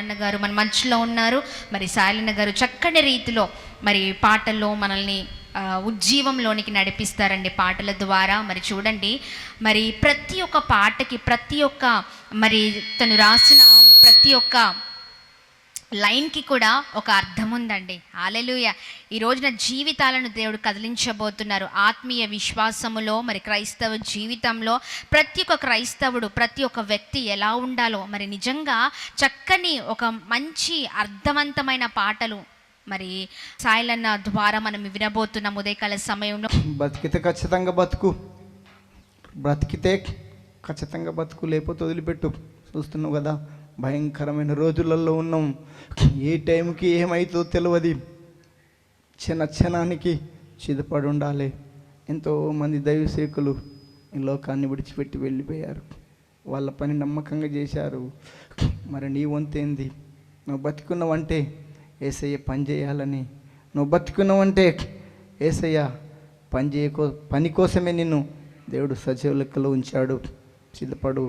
సాయిలన్న గారు మన మధ్యలో ఉన్నారు. మరి సాయిలన్న గారు చక్కని రీతిలో మరి పాటల్లో మనల్ని ఉజ్జీవంలోనికి నడిపిస్తారండి పాటల ద్వారా. మరి చూడండి, మరి ప్రతి ఒక్క పాటకి ప్రతి ఒక్క మరి తను రాసిన ప్రతి ఒక్క లైన్కి కూడా ఒక అర్థం ఉందండి. హల్లెలూయా. ఈ రోజున జీవితాలను దేవుడు కదిలించబోతున్నారు. ఆత్మీయ విశ్వాసములో మరి క్రైస్తవ జీవితంలో ప్రతి ఒక్క క్రైస్తవుడు ప్రతి ఒక్క వ్యక్తి ఎలా ఉండాలో మరి నిజంగా చక్కని ఒక మంచి అర్థవంతమైన పాటలు మరి సాయిలన్న ద్వారా మనం వినబోతున్నాం ఉదయకాల సమయంలో. బతికితే ఖచ్చితంగా బతుకు, బ్రతికితే ఖచ్చితంగా బతుకు, లేకపోతే వదిలిపెట్టు. చూస్తున్నావు కదా, భయంకరమైన రోజులలో ఉన్నాం. ఏ టైంకి ఏమవుతుందో తెలియదు. క్షణానికి చిదపడి ఉండాలి. ఎంతోమంది దైవసేకులు ఈ లోకాన్ని విడిచిపెట్టి వెళ్ళిపోయారు. వాళ్ళ పని నమ్మకంగా చేశారు. మరి నీ వంతేంది? నువ్వు బతికున్నావంటే యేసయ్య పని చేయాలని, నువ్వు బతికున్నావంటే యేసయ్య పని కోసమే నిన్ను దేవుడు సజీవ లెక్కలో ఉంచాడు. సిద్ధపడు.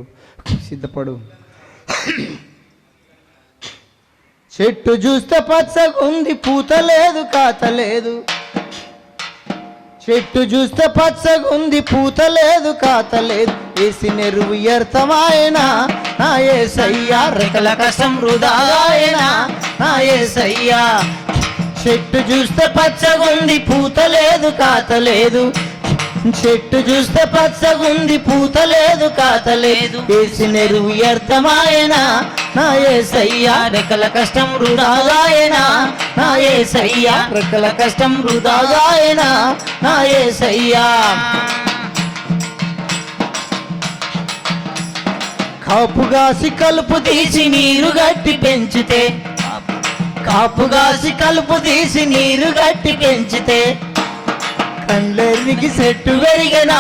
చెట్టు చూస్తే పచ్చగుంది, పూత లేదు, కాత లేదు. చెట్టు చూస్తే పచ్చగుంది, పూత లేదు, కాత లేదు. వేసి నెరువు వ్యర్థమాయనా నా యేసయ్యా, రెక్కల కష్టం వృధాయనా నా యేసయ్యా. చెట్టు చూస్తే పచ్చగుంది, పూత లేదు, కాత లేదు. చెట్టు చూస్తే పచ్చగుంది, పూత లేదు, కాత లేదు. వేసి నెరువు వ్యర్థమాయనా నా యేసయ్యా, రెక్కల కష్టం వృధాగాయనా నా యేసయ్యా, రెక్కల కష్టం వృధాగాయనా నా యేసయ్యా. కాపుగాసి కలుపు తీసి నీరు గట్టి పెంచితే, కాపుగాసి కలుపు తీసి నీరు గట్టి పెంచితే కండ్లెర్రికి చెట్టు పెరిగనా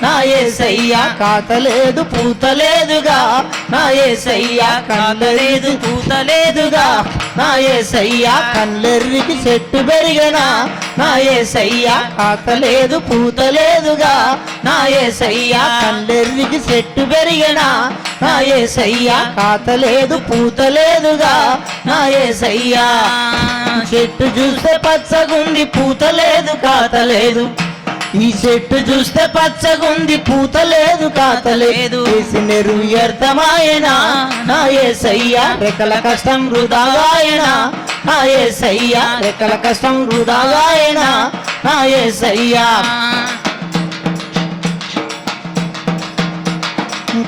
నా యేసయ్యా, కాత లేదు, పూత లేదుగా నా యేసయ్యా, కాత లేదు, పూత లేదుగా నా యేసయ్యా. కండ్లెర్రికి చెట్టు పెరిగనా నా యేసయ్యా, కాత లేదు, పూత లేదుగా నా యేసయ్యా. కండ్లెర్రికి చెట్టు పెరిగనా నా యేసయ్యా, కాత లేదు, పూత లేదుగా నా యేసయ్యా. చెట్టు చూస్తే పచ్చగుంది, పూత లేదు, కాత లేదు. ఈ చెట్టు చూస్తే పచ్చగుంది, పూత లేదు, కాత లేదు. వేసి నెరువు వ్యర్థమాయనా నా యేసయ్యా, రెక్కల కష్టం వృధాగాయనా నా యేసయ్యా, రెక్కల కష్టం వృధాగాయనా నా యేసయ్యా.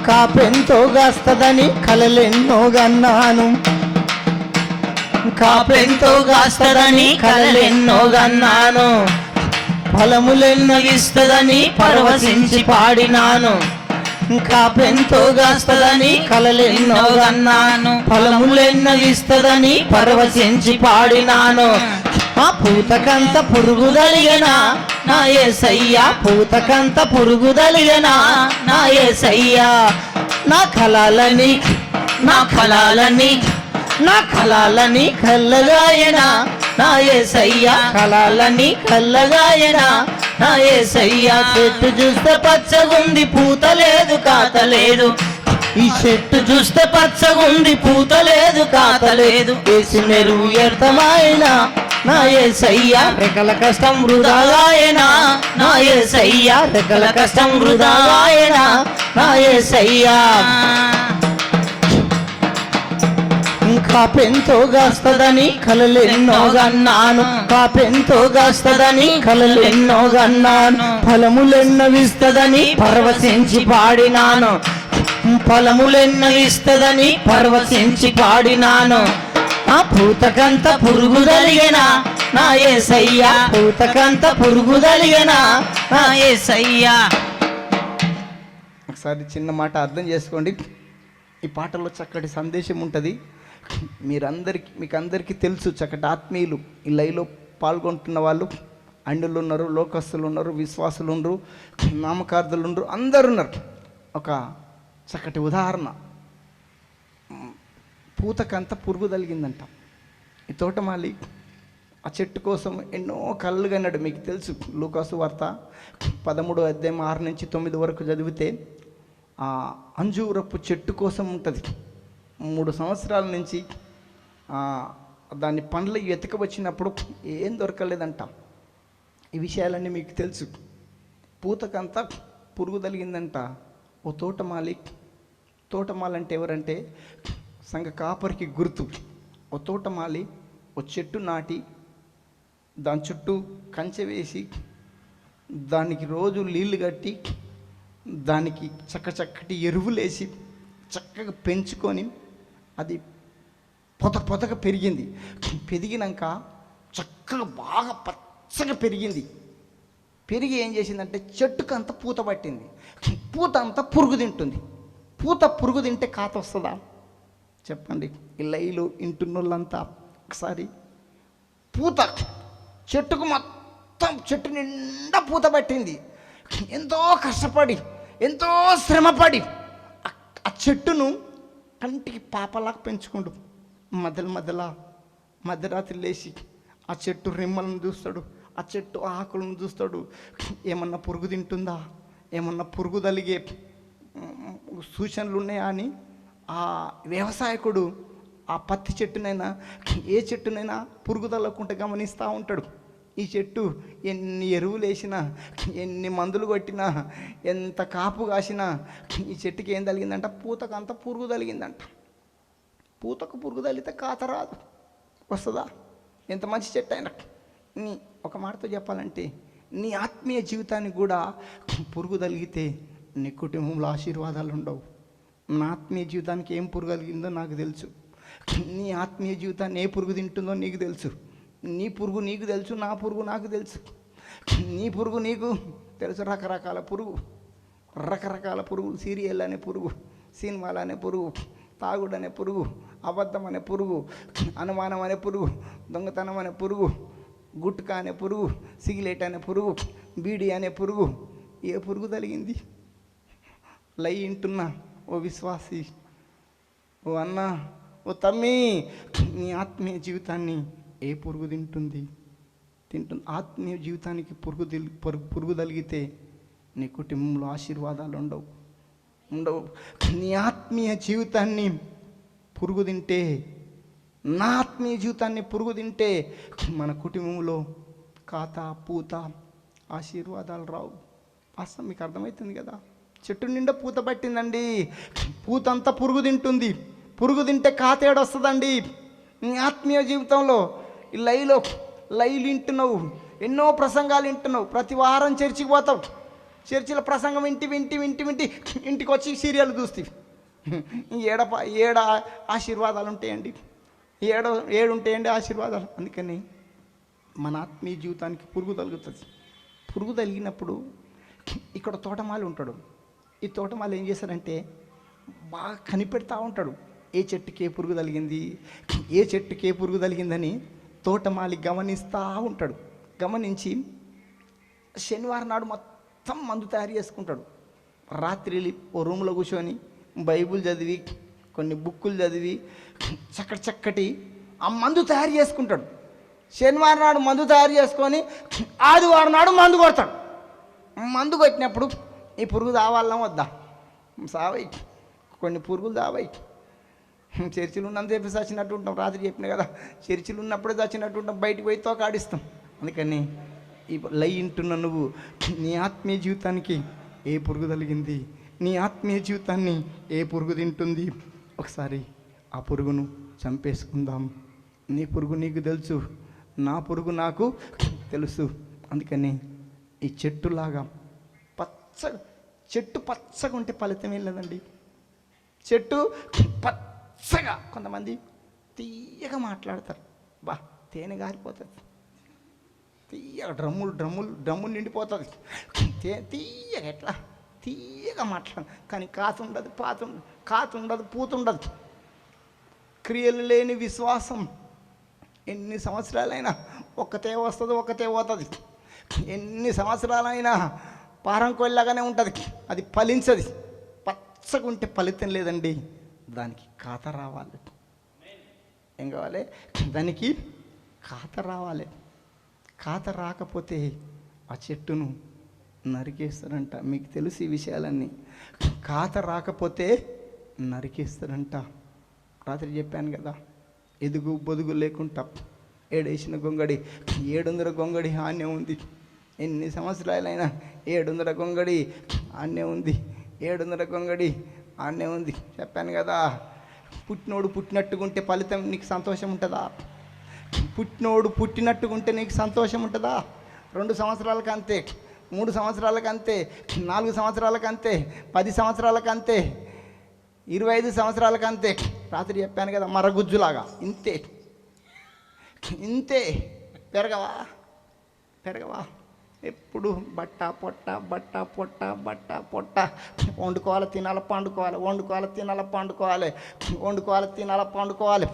కాపెంతో గాస్తదని కలలెన్నో గన్నాను, కాపెంతో గాస్తదని కలలెన్నో గన్నాను. ఫలములెన్నో ఇస్తదని పరవశించి పాడినాను. కాపెంతో గాస్తదని కలలెన్నో గన్నాను. ఫలములెన్నో ఇస్తదని పరవశించి పాడినాను. ఆ పూతకంత పురుగు తలిగనా నా యేసయ్యా, పూతకంత పురుగు తలిగనా నా యేసయ్యా. నా కళాలని కల్లగాయనా నా యేసయ్యా, కళాలని కల్లగాయనా నా యేసయ్యా. చెట్టు చూస్తే పచ్చగుంది, పూత లేదు, కాత లేదు. ఈ చెట్టు చూస్తే పచ్చగుంది, పూత లేదు, కాత లేదు. వేసి నెరువు వ్యర్థమాయనా నా యేసయ్యా, రెక్కల కష్టం వృధాగాయనా నా యేసయ్యా, రెక్కల కష్టం వృధాగాయనా నా యేసయ్యా. కాపెంతో గాస్తదని కలలెన్నో గన్నాను, కాపెంతో గాస్తదని కలలెన్నో గన్నాను. ఫలములెన్నో ఇస్తదని పరవశించి పాడినాను, ఫలములెన్నో ఇస్తదని పరవశించి పాడినాను. ఆ పూతకంత పురుగు తలిగనా నా యేసయ్యా, పూతకంత పురుగు తలిగనా నా యేసయ్యా. ఒకసారి చిన్న మాట అర్థం చేసుకోండి. ఈ పాటలో చక్కటి సందేశం ఉంటుంది. మీకు అందరికీ తెలుసు, చక్కటి ఆత్మీయులు ఈ లైవ్లో పాల్గొంటున్న వాళ్ళు అన్యులు ఉన్నారు, లోకస్తులు ఉన్నారు, విశ్వాసులు ఉన్నారు, నామకార్థులు ఉన్నారు, అందరు ఉన్నారు. ఒక చక్కటి ఉదాహరణ, పూతకంత పురుగు తలిగిందంట. ఈ తోటమాలి ఆ చెట్టు కోసం ఎన్నో కళ్ళు కన్నాడు. మీకు తెలుసు, లూకాసు వార్త 13:6-9 వరకు చదివితే ఆ అంజూరపు చెట్టు కోసం ఉంటుంది. 3 సంవత్సరాల నుంచి దాని పండ్లు ఎతక వచ్చినప్పుడు ఏం దొరకలేదంట. ఈ విషయాలన్నీ మీకు తెలుసు. పూతకంతా పురుగు తగిలిందంట. ఓ తోటమాలి అంటే ఎవరంటే సంఘ కాపరికి గుర్తు. ఓ తోటమాలి ఓ చెట్టు నాటి దాని చుట్టూ కంచె వేసి దానికి రోజు నీళ్లు కట్టి దానికి చక్కటి ఎరువులేసి చక్కగా పెంచుకొని అది పొదగా పెరిగింది. పెరిగినాక చక్కగా బాగా పచ్చగా పెరిగింది. పెరిగి ఏం చేసిందంటే చెట్టుకు అంతా పూత పట్టింది. పూత అంతా పురుగు తింటుంది. పురుగు తింటే కాత వస్తుందా చెప్పండి? ఈ లైలు ఇంటున్నోళ్ళంతా ఒకసారి పూత చెట్టుకు మొత్తం చెట్టు నిండా పూత పట్టింది. ఎంతో కష్టపడి ఎంతో శ్రమపడి ఆ చెట్టును కంటికి పాపలాగా పెంచుకుంటూ మధ్యరాత్రి లేచి ఆ చెట్టు రెమ్మలను చూస్తాడు, ఆ చెట్టు ఆకులను చూస్తాడు. ఏమన్నా పురుగు తింటుందా, ఏమన్నా పురుగు తలిగే సూచనలు ఉన్నాయా అని ఆ వ్యవసాయకుడు ఆ పత్తి చెట్టునైనా ఏ చెట్టునైనా పురుగు తల్లకుండా గమనిస్తూ ఉంటాడు. ఈ చెట్టు ఎన్ని ఎరువులు వేసినా, ఎన్ని మందులు కొట్టినా, ఎంత కాపు కాసినా ఈ చెట్టుకి ఏం తగిలిందంట? పూతకు అంత పురుగు తగిలిందంట. పూతకు పురుగు తగిలితే కాత రాదు, వస్తుందా? ఎంత మంచి చెట్టు అయినా. నీ ఒక మాటతో చెప్పాలంటే నీ ఆత్మీయ జీవితానికి కూడా పురుగు తగిలితే నీ కుటుంబంలో ఆశీర్వాదాలు ఉండవు. నా ఆత్మీయ జీవితానికి ఏం పురుగు కలిగిందో నాకు తెలుసు. నీ ఆత్మీయ జీవితాన్ని ఏ పురుగు తింటుందో నీకు తెలుసు. నీ పురుగు నీకు తెలుసు, నా పురుగు నాకు తెలుసు. నీ పురుగు నీకు తెలుసు. రకరకాల పురుగులు, సీరియల్ అనే పురుగు, సినిమాలు అనే పురుగు, తాగుడు అనే పురుగు, అబద్ధం అనే పురుగు, అనుమానం అనే పురుగు, దొంగతనం అనే పురుగు, గుట్కా అనే పురుగు, సిగరెట్ అనే పురుగు, బీడీ అనే పురుగు. ఏ పురుగు తగిలింది? లై ఇంటున్నా ఓ విశ్వాసి, ఓ అన్న, ఓ తమ్మి, నీ ఆత్మీయ జీవితాన్ని ఏ పురుగు తింటుంది? ఆత్మీయ జీవితానికి పురుగు తగిలితే నీ కుటుంబంలో ఆశీర్వాదాలు ఉండవు. నీ ఆత్మీయ జీవితాన్ని పురుగు తింటే, నా ఆత్మీయ జీవితాన్ని పురుగు తింటే మన కుటుంబంలో కాత పూత ఆశీర్వాదాలు రావు. వాస్తవం మీకు అర్థమవుతుంది కదా? చెట్టు నిండా పూత పట్టిందండి, పూత అంతా పురుగు తింటుంది. పురుగు తింటే కాత ఏడొస్తుందండి. నీ ఆత్మీయ జీవితంలో ఈ లైలు వింటున్నావు, ఎన్నో ప్రసంగాలు వింటున్నావు, ప్రతి వారం చర్చికి పోతావు, చర్చిలో ప్రసంగం వింటి ఇంటికి వచ్చి సీరియల్ చూస్తావు. ఏడ ఆశీర్వాదాలు ఉంటాయండి? ఏడుంటాయండి ఆశీర్వాదాలు. అందుకని మన ఆత్మీయ జీవితానికి పురుగు తగులుతుంది. పురుగు తగిలినప్పుడు ఇక్కడ తోటమాలి ఉంటాడు. ఈ తోటమాలి ఏం చేశారంటే బాగా కనిపెడతా ఉంటాడు. ఏ చెట్టుకి ఏ పురుగు తగిలింది, ఏ చెట్టుకి ఏ పురుగు తగిలిందని తోటమాలి గమనిస్తూ ఉంటాడు. గమనించి శనివారం నాడు మొత్తం మందు తయారు చేసుకుంటాడు. రాత్రి ఓ రూమ్లో కూర్చొని బైబుల్ చదివి, కొన్ని బుక్కులు చదివి చక్కటి ఆ మందు తయారు చేసుకుంటాడు. శనివారం నాడు మందు తయారు చేసుకొని ఆదివారం నాడు మందు కొడతాడు. మందు కొట్టినప్పుడు ఈ పురుగు దావాళ్ళం వద్దా? సావై కొన్ని పురుగులు దావాయి. చర్చిలు ఉన్నంతసేపు చచ్చినట్టు ఉంటాం. రాత్రి చెప్పిన కదా, చర్చిలు ఉన్నప్పుడే చచ్చినట్టు ఉంటాం, బయటికి పోయి తోకాడిస్తాం. అందుకని ఈ లై ఇంటున్న నువ్వు నీ ఆత్మీయ జీవితానికి ఏ పురుగు తగిలింది, నీ ఆత్మీయ జీవితాన్ని ఏ పురుగు తింటుంది? ఒకసారి ఆ పురుగును చంపేసుకుందాం. నీ పురుగు నీకు తెలుసు, నా పురుగు నాకు తెలుసు. అందుకని ఈ చెట్టులాగా చెట్టు పచ్చగా ఉంటే ఫలితం ఏం లేదండి. చెట్టు పచ్చగా, కొంతమంది తీయగా మాట్లాడతారు, బా తేనె గారిపోతుంది, తీయగా డ్రమ్ములు నిండిపోతుంది, తీయగా ఎట్లా తీయగా మాట్లాడు. కానీ కాత ఉండదు, పూతుండదు. క్రియలు లేని విశ్వాసం ఎన్ని సంవత్సరాలైనా ఒక్కతే వస్తుంది, ఒక్కతే పోతుంది. ఎన్ని సంవత్సరాలైనా పారం కొల్లాగానే ఉంటుంది, అది ఫలించదు. పచ్చగుంటే ఫలితం లేదండి, దానికి కాత రావాలి. ఏం కావాలి? దానికి కాత రావాలి. కాత రాకపోతే ఆ చెట్టును నరికేస్తారంట. మీకు తెలుసు ఈ విషయాలన్నీ. కాత రాకపోతే నరికేస్తారంట. రాత్రి చెప్పాను కదా, ఎదుగు బొదుగు లేకుండా ఏడేసిన గొంగడి 700 గొంగడి ఆన్నే ఉంది. ఎన్ని సంవత్సరాలైనా 700 గొంగడి ఆన్నే ఉంది. 700 గొంగడి ఆన్నే ఉంది. చెప్పాను కదా, పుట్టినోడు పుట్టినట్టుకుంటే ఫలితం నీకు సంతోషం ఉంటుందా? పుట్టినోడు పుట్టినట్టుకుంటే నీకు సంతోషం ఉంటుందా? 2 సంవత్సరాలకు అంతే, 3 సంవత్సరాలకు అంతే, 4 సంవత్సరాలకు అంతే, 10 సంవత్సరాలకు అంతే, 25 సంవత్సరాలకు అంతే. రాత్రి చెప్పాను కదా, మరగుజ్జులాగా ఇంతే ఇంతే. పెరగవా ఎప్పుడు బట్ట పొట్ట బట్ట పొట్ట బట్ట పొట్ట. వండుకోవాలి, తినాలి, పండుకోవాలి, వండుకోవాలి, తినాలి, పండుకోవాలి, వండుకోవాలి, తినాలి, పండుకోవాలి.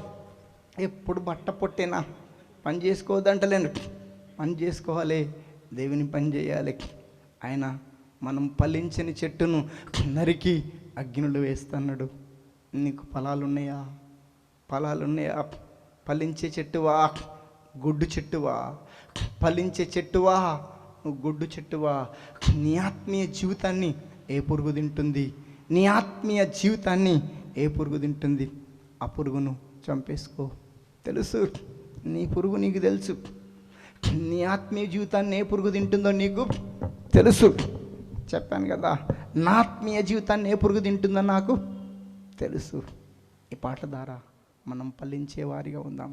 ఎప్పుడు బట్ట పొట్టేనా? పని చేసుకోవద్దంటలేను, పని చేసుకోవాలి, దేవుని పని చేయాలి. ఆయన మనం ఫలించని చెట్టును నరికి అగ్నిలో వేస్తున్నాడు. నీకు ఫలాలు ఉన్నాయా? ఫలించే చెట్టువా? గుడ్డు చెట్టువా? ఫలించే చెట్టువా? నువ్వు గుడ్డు చెట్టువా? నీ ఆత్మీయ జీవితాన్ని ఏ పురుగు తింటుంది? నీ ఆత్మీయ జీవితాన్ని ఏ పురుగు తింటుంది? ఆ పురుగును చంపేసుకో. తెలుసు, నీ పురుగు నీకు తెలుసు. నీ ఆత్మీయ జీవితాన్ని ఏ పురుగు తింటుందో నీకు తెలుసు. చెప్పాను కదా, నా ఆత్మీయ జీవితాన్ని ఏ పురుగు తింటుందో నాకు తెలుసు. ఈ పాట ద్వారా మనం ఫలించే వారిగా ఉందాం.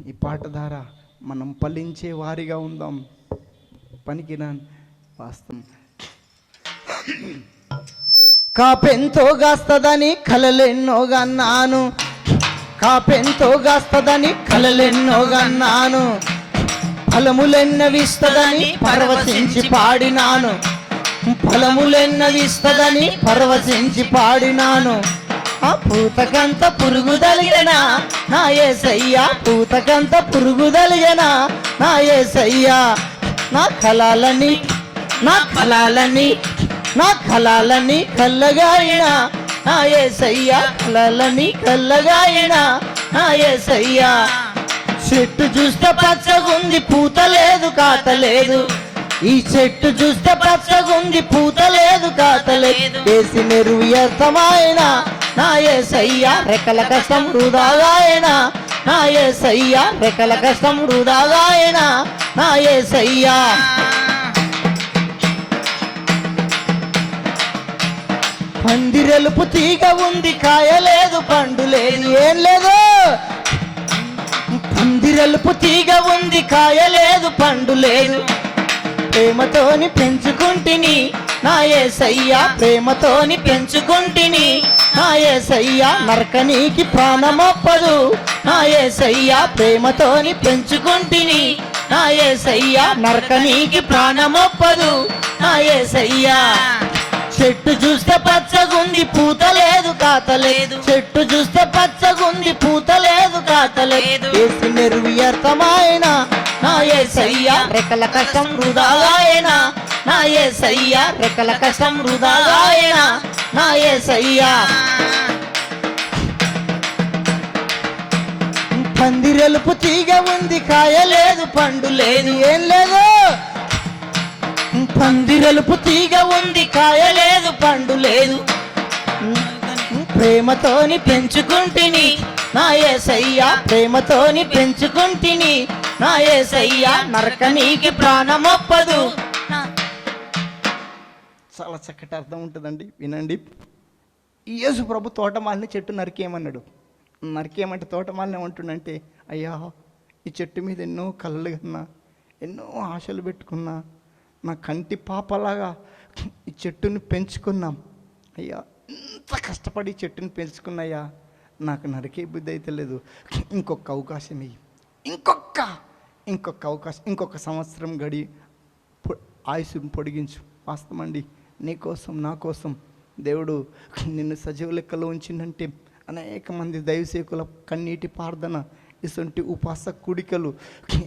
ఈ పాట ద్వారా మనం ఫలించే వారిగా ఉందాం. పనికిరాని వాస్తవం. కాపెంతో గాస్తదని కలలెన్నో గన్నాను, కాపెంతో గాస్తదని కలలెన్నో గన్నాను, ఫలములెన్నవిస్తదని పరవశించి పాడినాను, ఫలములెన్నవిస్తదని పరవశించి పాడినాను. ఆ పూతకంత పురుగు తలిగనా నా యేసయ్యా, పూతకంత పురుగు తలిగనా నా యేసయ్యా. నా కళాలని కల్లగాయినా నా యేసయ్యా, కళాలని కల్లగాయినా నా యేసయ్యా. చెట్టు చూస్తే పచ్చగుంది, పూత లేదు, కాత లేదు. ఈ చెట్టు చూస్తే పచ్చగుంది, పూత లేదు, కాత లేదు. వేసి నెరువు వ్యర్థమాయన నా యేసయ్యా, రెక్కల కష్టం వృధాగాయన నా యేసయ్యా, రెక్కల కష్టం వృధాగాయన నా యేసయ్యా. పందిరెలుపు తీగ ఉంది, కాయలేదు, పండు లేదు, ఏం లేదు. పందిరెలుపు తీగ ఉంది, కాయలేదు, పండు లేదు. ప్రేమతోని పెంచుకుంటిని నా యేసయ్యా, ప్రేమతోని పెంచుకుంటిని నా యేసయ్యా. నరకనీకి ప్రాణమొప్పదు నా యేసయ్యా, ప్రేమతోని పెంచుకుంటిని నా యేసయ్యా. నరకనీకి ప్రాణమొప్పదు నా యేసయ్యా. చెట్టు చూస్తే పచ్చగుంది, పూత లేదు, కాత లేదు. చెట్టు చూస్తే పచ్చగుంది, పూత లేదు, కాత లేదు. వేసి నెరువు వ్యర్థమాయన నా యేసయ్యా, రెక్కల కష్టం వృధాగాయన నా యేసయ్యా, రెక్కల కష్టం వృధాగాయన నా యేసయ్యా. పందిరెలుపు తీగ ఉంది, కాయలేదు, పండు లేదు, ఏం లేదు. పందిరెలుపు తీగ ఉంది, కాయలేదు, పండు లేదు. ప్రేమతోని పెంచుకుంటిని నా యేసయ్యా, ప్రేమతోని పెంచుకుంటిని నా యేసయ్యా. నరకనీకి ప్రాణమొప్పదు. చాలా చక్కటి అర్థం ఉంటుందండి, వినండి. యేసు ప్రభు తోటమాలిని చెట్టు నరికేయమన్నాడు. నరికేయమంటే తోటమాలిని ఏమంటుండంటే, అయ్యా ఈ చెట్టు మీద ఎన్నో కలలు కన్నా, ఎన్నో ఆశలు పెట్టుకున్నా, నా కంటి పాపలాగా ఈ చెట్టుని పెంచుకున్నాం అయ్యా, ఇంత కష్టపడి ఈ చెట్టుని పెంచుకున్నాయ్యా, నాకు నరికే బుద్ధి అయితే లేదు. ఇంకొక అవకాశం ఇయ్యి, ఇంకొక అవకాశం, ఇంకొక సంవత్సరం గడి ఆయుసుని పొడిగించు. వాస్తవమండి, నీకోసం నా కోసం దేవుడు నిన్ను సజీవ లెక్కలో ఉంచిందంటే అనేక మంది దైవసేకుల కన్నీటి ప్రార్థన, ఇటువంటి ఉపాస కుడికలు,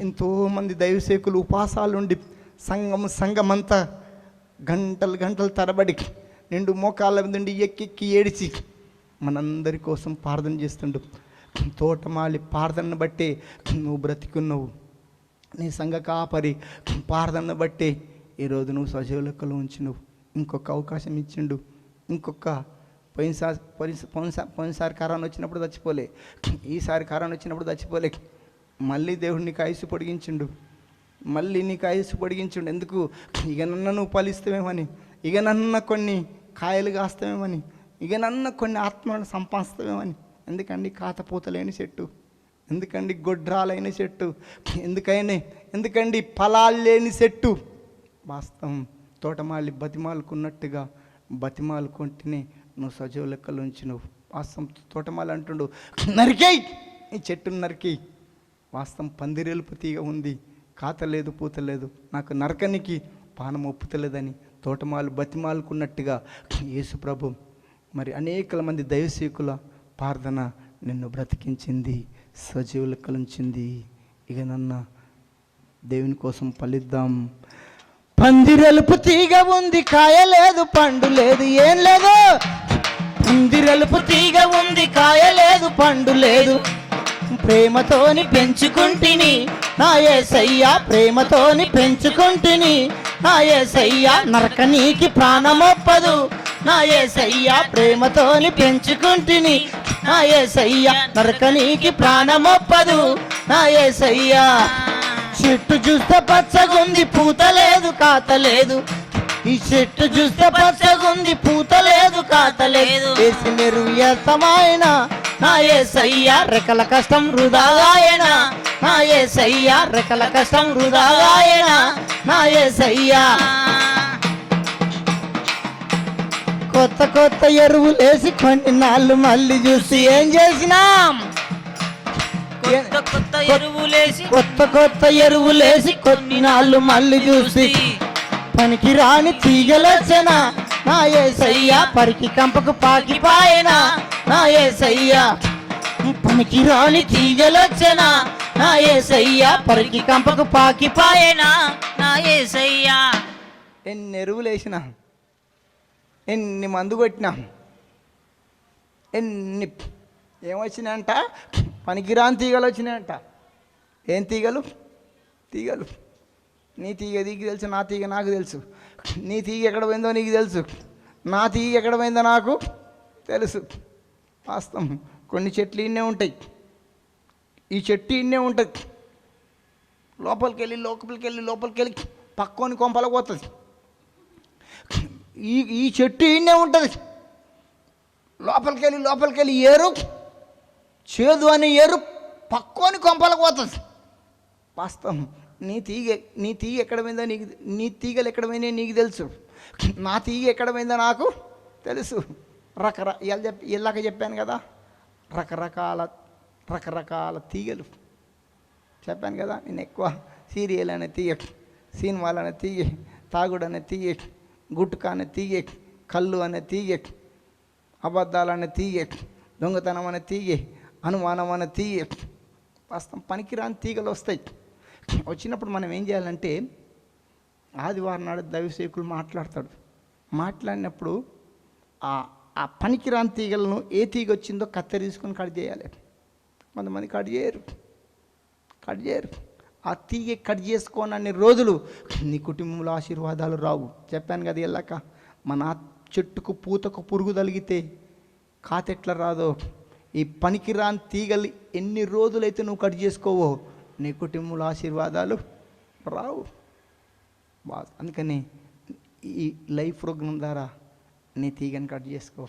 ఎంతోమంది దైవసేకులు ఉపాసాలుండి సంఘమంతా గంటలు తరబడి నిండు మోకాళ్ళ నుండి ఎక్కి ఏడిచి మనందరి కోసం ప్రార్థన చేస్తుండు. తోటమాలి ప్రార్థనను బట్టే నువ్వు బ్రతికున్నావు. నీ సంఘ కాపరి ప్రార్థనను బట్టే ఈరోజు నువ్వు సజీవ లెక్కలో ఉంచినవు. ఇంకొక అవకాశం ఇచ్చిండు, ఇంకొక పోయినసారి కరోనా వచ్చినప్పుడు చచ్చిపోలే, ఈసారి కరోనా వచ్చినప్పుడు చచ్చిపోలే. మళ్ళీ దేవుడు నీకు ఆయుస్సు పొడిగించిండు, మళ్ళీ నీకు ఆయుస్సు పొడిగించిండు. ఎందుకు? ఇక నన్ను నువ్వు ఫలిస్తావేమని, ఇక నన్ను కొన్ని కాయలు కాస్తావేమని, ఇక నన్ను కొన్ని ఆత్మలను సంపాదిస్తావేమని. ఎందుకండి కాతపూతలేని చెట్టు, ఎందుకండి గొడ్రాలైన చెట్టు, ఎందుకండి ఫలాలు లేని చెట్టు. వాస్తవం తోటమాలి బతిమాలుకున్నట్టుగా బతిమాలుకుంటేనే నువ్వు సజీవ లెక్కలు ఉంచినవు. వాస్తవం తోటమాలి అంటుండు, నరికేయి ఈ చెట్టును నరికేయి. వాస్తవం పందిరెలుపు తీగ ఉంది, కాత లేదు పూత లేదు, నాకు నరకనికి పానం ఒప్పుతలేదని తోటమాలు బతిమాలుకున్నట్టుగా యేసు ప్రభు మరి అనేకల మంది దైవసేకుల ప్రార్థన నిన్ను బ్రతికించింది, సజీవ లెక్కలుంచింది. ఇక నన్న దేవుని కోసం ఫలిద్దాం. పందిరెలుపు తీగ ఉంది, కాయ లేదు, పండు లేదు, ఏం లేదు. పందిరెలుపు తీగ ఉంది, కాయ లేదు, పండు లేదు, ప్రేమతోని పెంచుకుంటిని నా యేసయ్యా, ప్రేమతోని పెంచుకుంటిని నా యేసయ్యా, నరకనీకి ప్రాణమొప్పదు నా యేసయ్యా, ప్రేమతోని పెంచుకుంటిని నా యేసయ్యా, నరకనీకి ప్రాణమొప్పదు నా యేసయ్యా. చెట్టు చూస్తే పచ్చగుంది, పూత లేదు, కాత లేదు. ఈ చెట్టు చూస్తే పచ్చగుంది, పూత లేదు, కాత లేదు. వేసి నెరుయతమాయన నా యేసయ్యా, రెక్కల కష్టం వృధాగాయన నా యేసయ్యా, రెక్కల కష్టం వృధాగాయన నా యేసయ్యా. కొత్త కొత్త ఎరువులేసి కొన్ని నాళ్ళు మళ్ళీ చూసి ఏం చేసినాం? కొత్త కొత్త ఎరువులేసి కొన్ని నాళ్ళు మళ్ళీ చూసి పనికి రాని తీగలొచ్చెనా నా యేసయ్యా, పరికి కంపకు పాకిపాయనా నా యేసయ్యా, పనికి రాని తీగలొచ్చెనా నా యేసయ్యా, పరికి కంపకు పాకిపాయనా నా యేసయ్యా. ఎన్ని ఎరువులేసినా, ఎన్ని మందు కొట్టినా, ఎన్ని ఏమొచ్చినాయంట? పనికిరాని తీగలు వచ్చినాయంట. ఏం తీగలు? తీగలు. నీ తీగ నీకు తెలుసు, నా తీగ నాకు తెలుసు. నీ తీగ ఎక్కడ పోయిందో నీకు తెలుసు, నా తీగ ఎక్కడ పోయిందో నాకు తెలుసు. వాస్తవం కొన్ని చెట్లు ఇన్నే ఉంటాయి, ఈ చెట్టు ఇన్నే ఉంటుంది, లోపలికి వెళ్ళి పక్కోని కొంపలకు పోతుంది. ఈ చెట్టు ఇన్నే ఉంటుంది, లోపలికి వెళ్ళి ఏరు చేదు అని ఏరు పక్కోని కొంపలకు పోతుంది. వాస్తవం నీ తీగ ఎక్కడ పోయిందో నీకు, నీ తీగలు ఎక్కడ పోయినాయో నీకు తెలుసు, నా తీగ ఎక్కడ పోయిందో నాకు తెలుసు. ఇలాగ చెప్పాను కదా, రకరకాల తీగలు చెప్పాను కదా. నేను ఎక్కువ సీరియల్ అనే తీయ, సినిమాలు అనే తీయ, తాగుడు అనే తీయ, గుట్కా అనే తీయ, కళ్ళు అనే తీయ, అబద్ధాలు అనే తీయ, దొంగతనం అనే తీయ, అనుమానం అనే తీయ. వాస్తవం పనికిరాని తీగలు వస్తాయి. వచ్చినప్పుడు మనం ఏం చేయాలంటే, ఆదివారం నాడు దైవసేవకులు మాట్లాడినప్పుడు ఆ పనికిరాని తీగలను ఏ తీగ వచ్చిందో కత్తెర తీసుకొని కట్ చేయాలి. కొంతమంది కట్ చేయరు. ఆ తీగ కట్ చేసుకోనన్ని రోజులు నీ కుటుంబంలో ఆశీర్వాదాలు రావు. చెప్పాను కదా వెళ్ళాక, మన చెట్టుకు పూతకు పురుగు తగిలితే కాతెట్లా రాదో, ఈ పనికిరాని తీగలు ఎన్ని రోజులైతే నువ్వు కట్ చేసుకోవో నీ కుటుంబంలో ఆశీర్వాదాలు రావు. అందుకని ఈ లైఫ్ ప్రోగ్రాం ద్వారా నీ తీగని కట్ చేసుకో.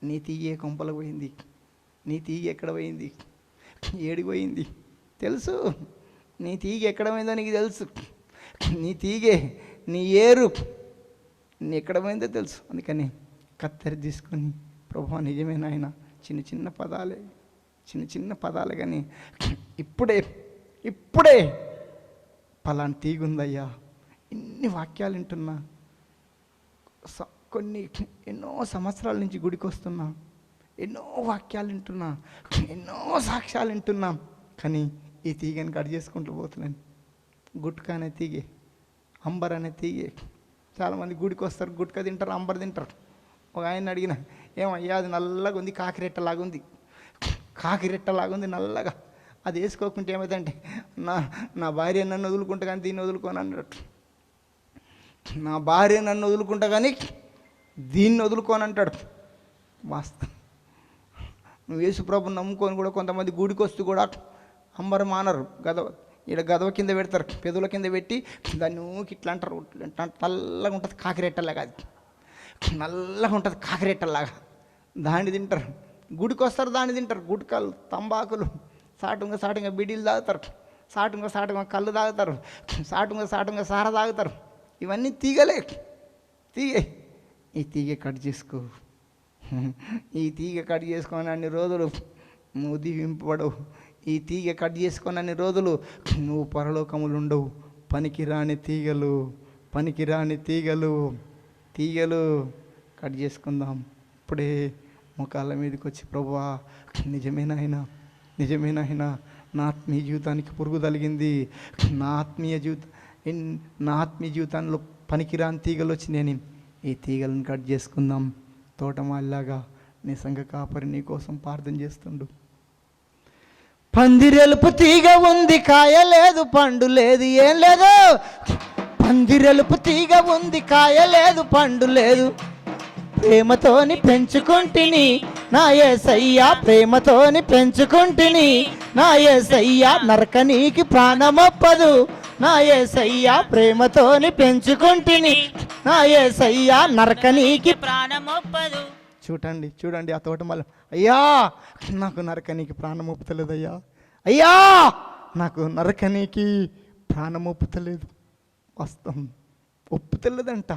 నీ తీగ ఏ కొంపలకు పోయింది, నీ తీగ ఎక్కడ పోయింది, ఏడికి పోయింది తెలుసు. నీ తీగ ఎక్కడ పోయిందో నీకు తెలుసు, నీ తీగే నీ ఏరు నీ ఎక్కడ పోయిందో తెలుసు. అందుకని కత్తెర తీసుకొని, ప్రభువా నిజమే నాయన, చిన్న చిన్న పదాలే కానీ ఇప్పుడే పలాని తీగుందయ్యా. ఇన్ని వాక్యాలు వింటున్నా, ఎన్నో సంవత్సరాల నుంచి గుడికి వస్తున్నా, ఎన్నో వాక్యాలు వింటున్నా, ఎన్నో సాక్ష్యాలు వింటున్నాం, కానీ ఈ తీగని కట్ చేసుకుంటూ పోతున్నాను. గుట్కా అనే తీగే, అంబర్ అనే తీగే. చాలామంది గుడికి వస్తారు, గుట్కా తింటారు, అంబర్ తింటారు. ఒక ఆయన అడిగిన, ఏమయ్యా అది నల్లగా ఉంది, కాకిరెట్టలాగుంది నల్లగా, అది వేసుకోకుంటే ఏమైందంటే నా భార్య నన్ను వదులుకుంటా కానీ దీన్ని వదులుకోను అన్నట్టు. నా భార్య నన్ను వదులుకుంటా కానీ దీన్ని వదులుకోను అంటాడు. వాస్తవం. నువ్వు యేసుప్రభుని నమ్ముకొని కూడా కొంతమంది గుడికి వస్తూ కూడా అంబరు మానరు. గదవ కింద పెడతారు, పెదవుల కింద పెట్టి దాన్ని ఊకి ఇట్లా అంటారు. నల్లగా ఉంటుంది కాకిరెట్టలాగా, అది నల్లగా ఉంటుంది కాకిరెట్టలాగా. దాన్ని తింటారు. గుడికి వస్తారు, దాన్ని తింటారు. గుట్కాలు, తంబాకులు, సాటుగా బిడీలు తాగుతారు, సాటుగా కళ్ళు తాగుతారు, సాటుగా సార తాగుతారు. ఇవన్నీ తీగలే. ఈ తీగ కట్ చేసుకో. ఈ తీగ కట్ చేసుకొని అన్ని రోజులు నువ్వు దీవింపబడవు. ఈ తీగ కట్ చేసుకొని అన్ని రోజులు నువ్వు పరలోకములు ఉండవు. పనికిరాని తీగలు కట్ చేసుకుందాం. ఇప్పుడే ముఖాల మీదకి వచ్చి, ప్రభువా నిజమేనాయనా నా ఆత్మీయ జీవితానికి పురుగు తగిలింది, నా ఆత్మీయ జీవితంలో పనికిరాని తీగలు వచ్చినాయని ఈ తీగలను కట్ చేసుకుందాం. తోటమాలిలాగా నీ సంఘ కాపరి నీ కోసం ప్రార్థన చేస్తుండు. పందిరెలుపు తీగ ఉంది, కాయ లేదు, పండు లేదు, ఏం లేదు. పందిరెలుపు తీగ ఉంది, కాయ లేదు, పండు లేదు. ప్రేమతోని పెంచుకుంటిని నా యేసయ్యా, ప్రేమతోని పెంచుకుంటిని నా యేసయ్యా, నరకనీకి ప్రాణమొప్పదు నా యేసయ్యా, ప్రేమతోని పెంచుకుంటిని నా యేసయ్యా, నరకనీకి ప్రాణమొప్పదు. చూడండి ఆ తోట మళ్ళీ, అయ్యా నాకు నరకనీకి ప్రాణమొప్పుతలేదయ్యా, అయ్యా నాకు నరకనీకి ప్రాణమొప్పుతలేదు. వాస్తవం, ఒప్పుతలేదంట.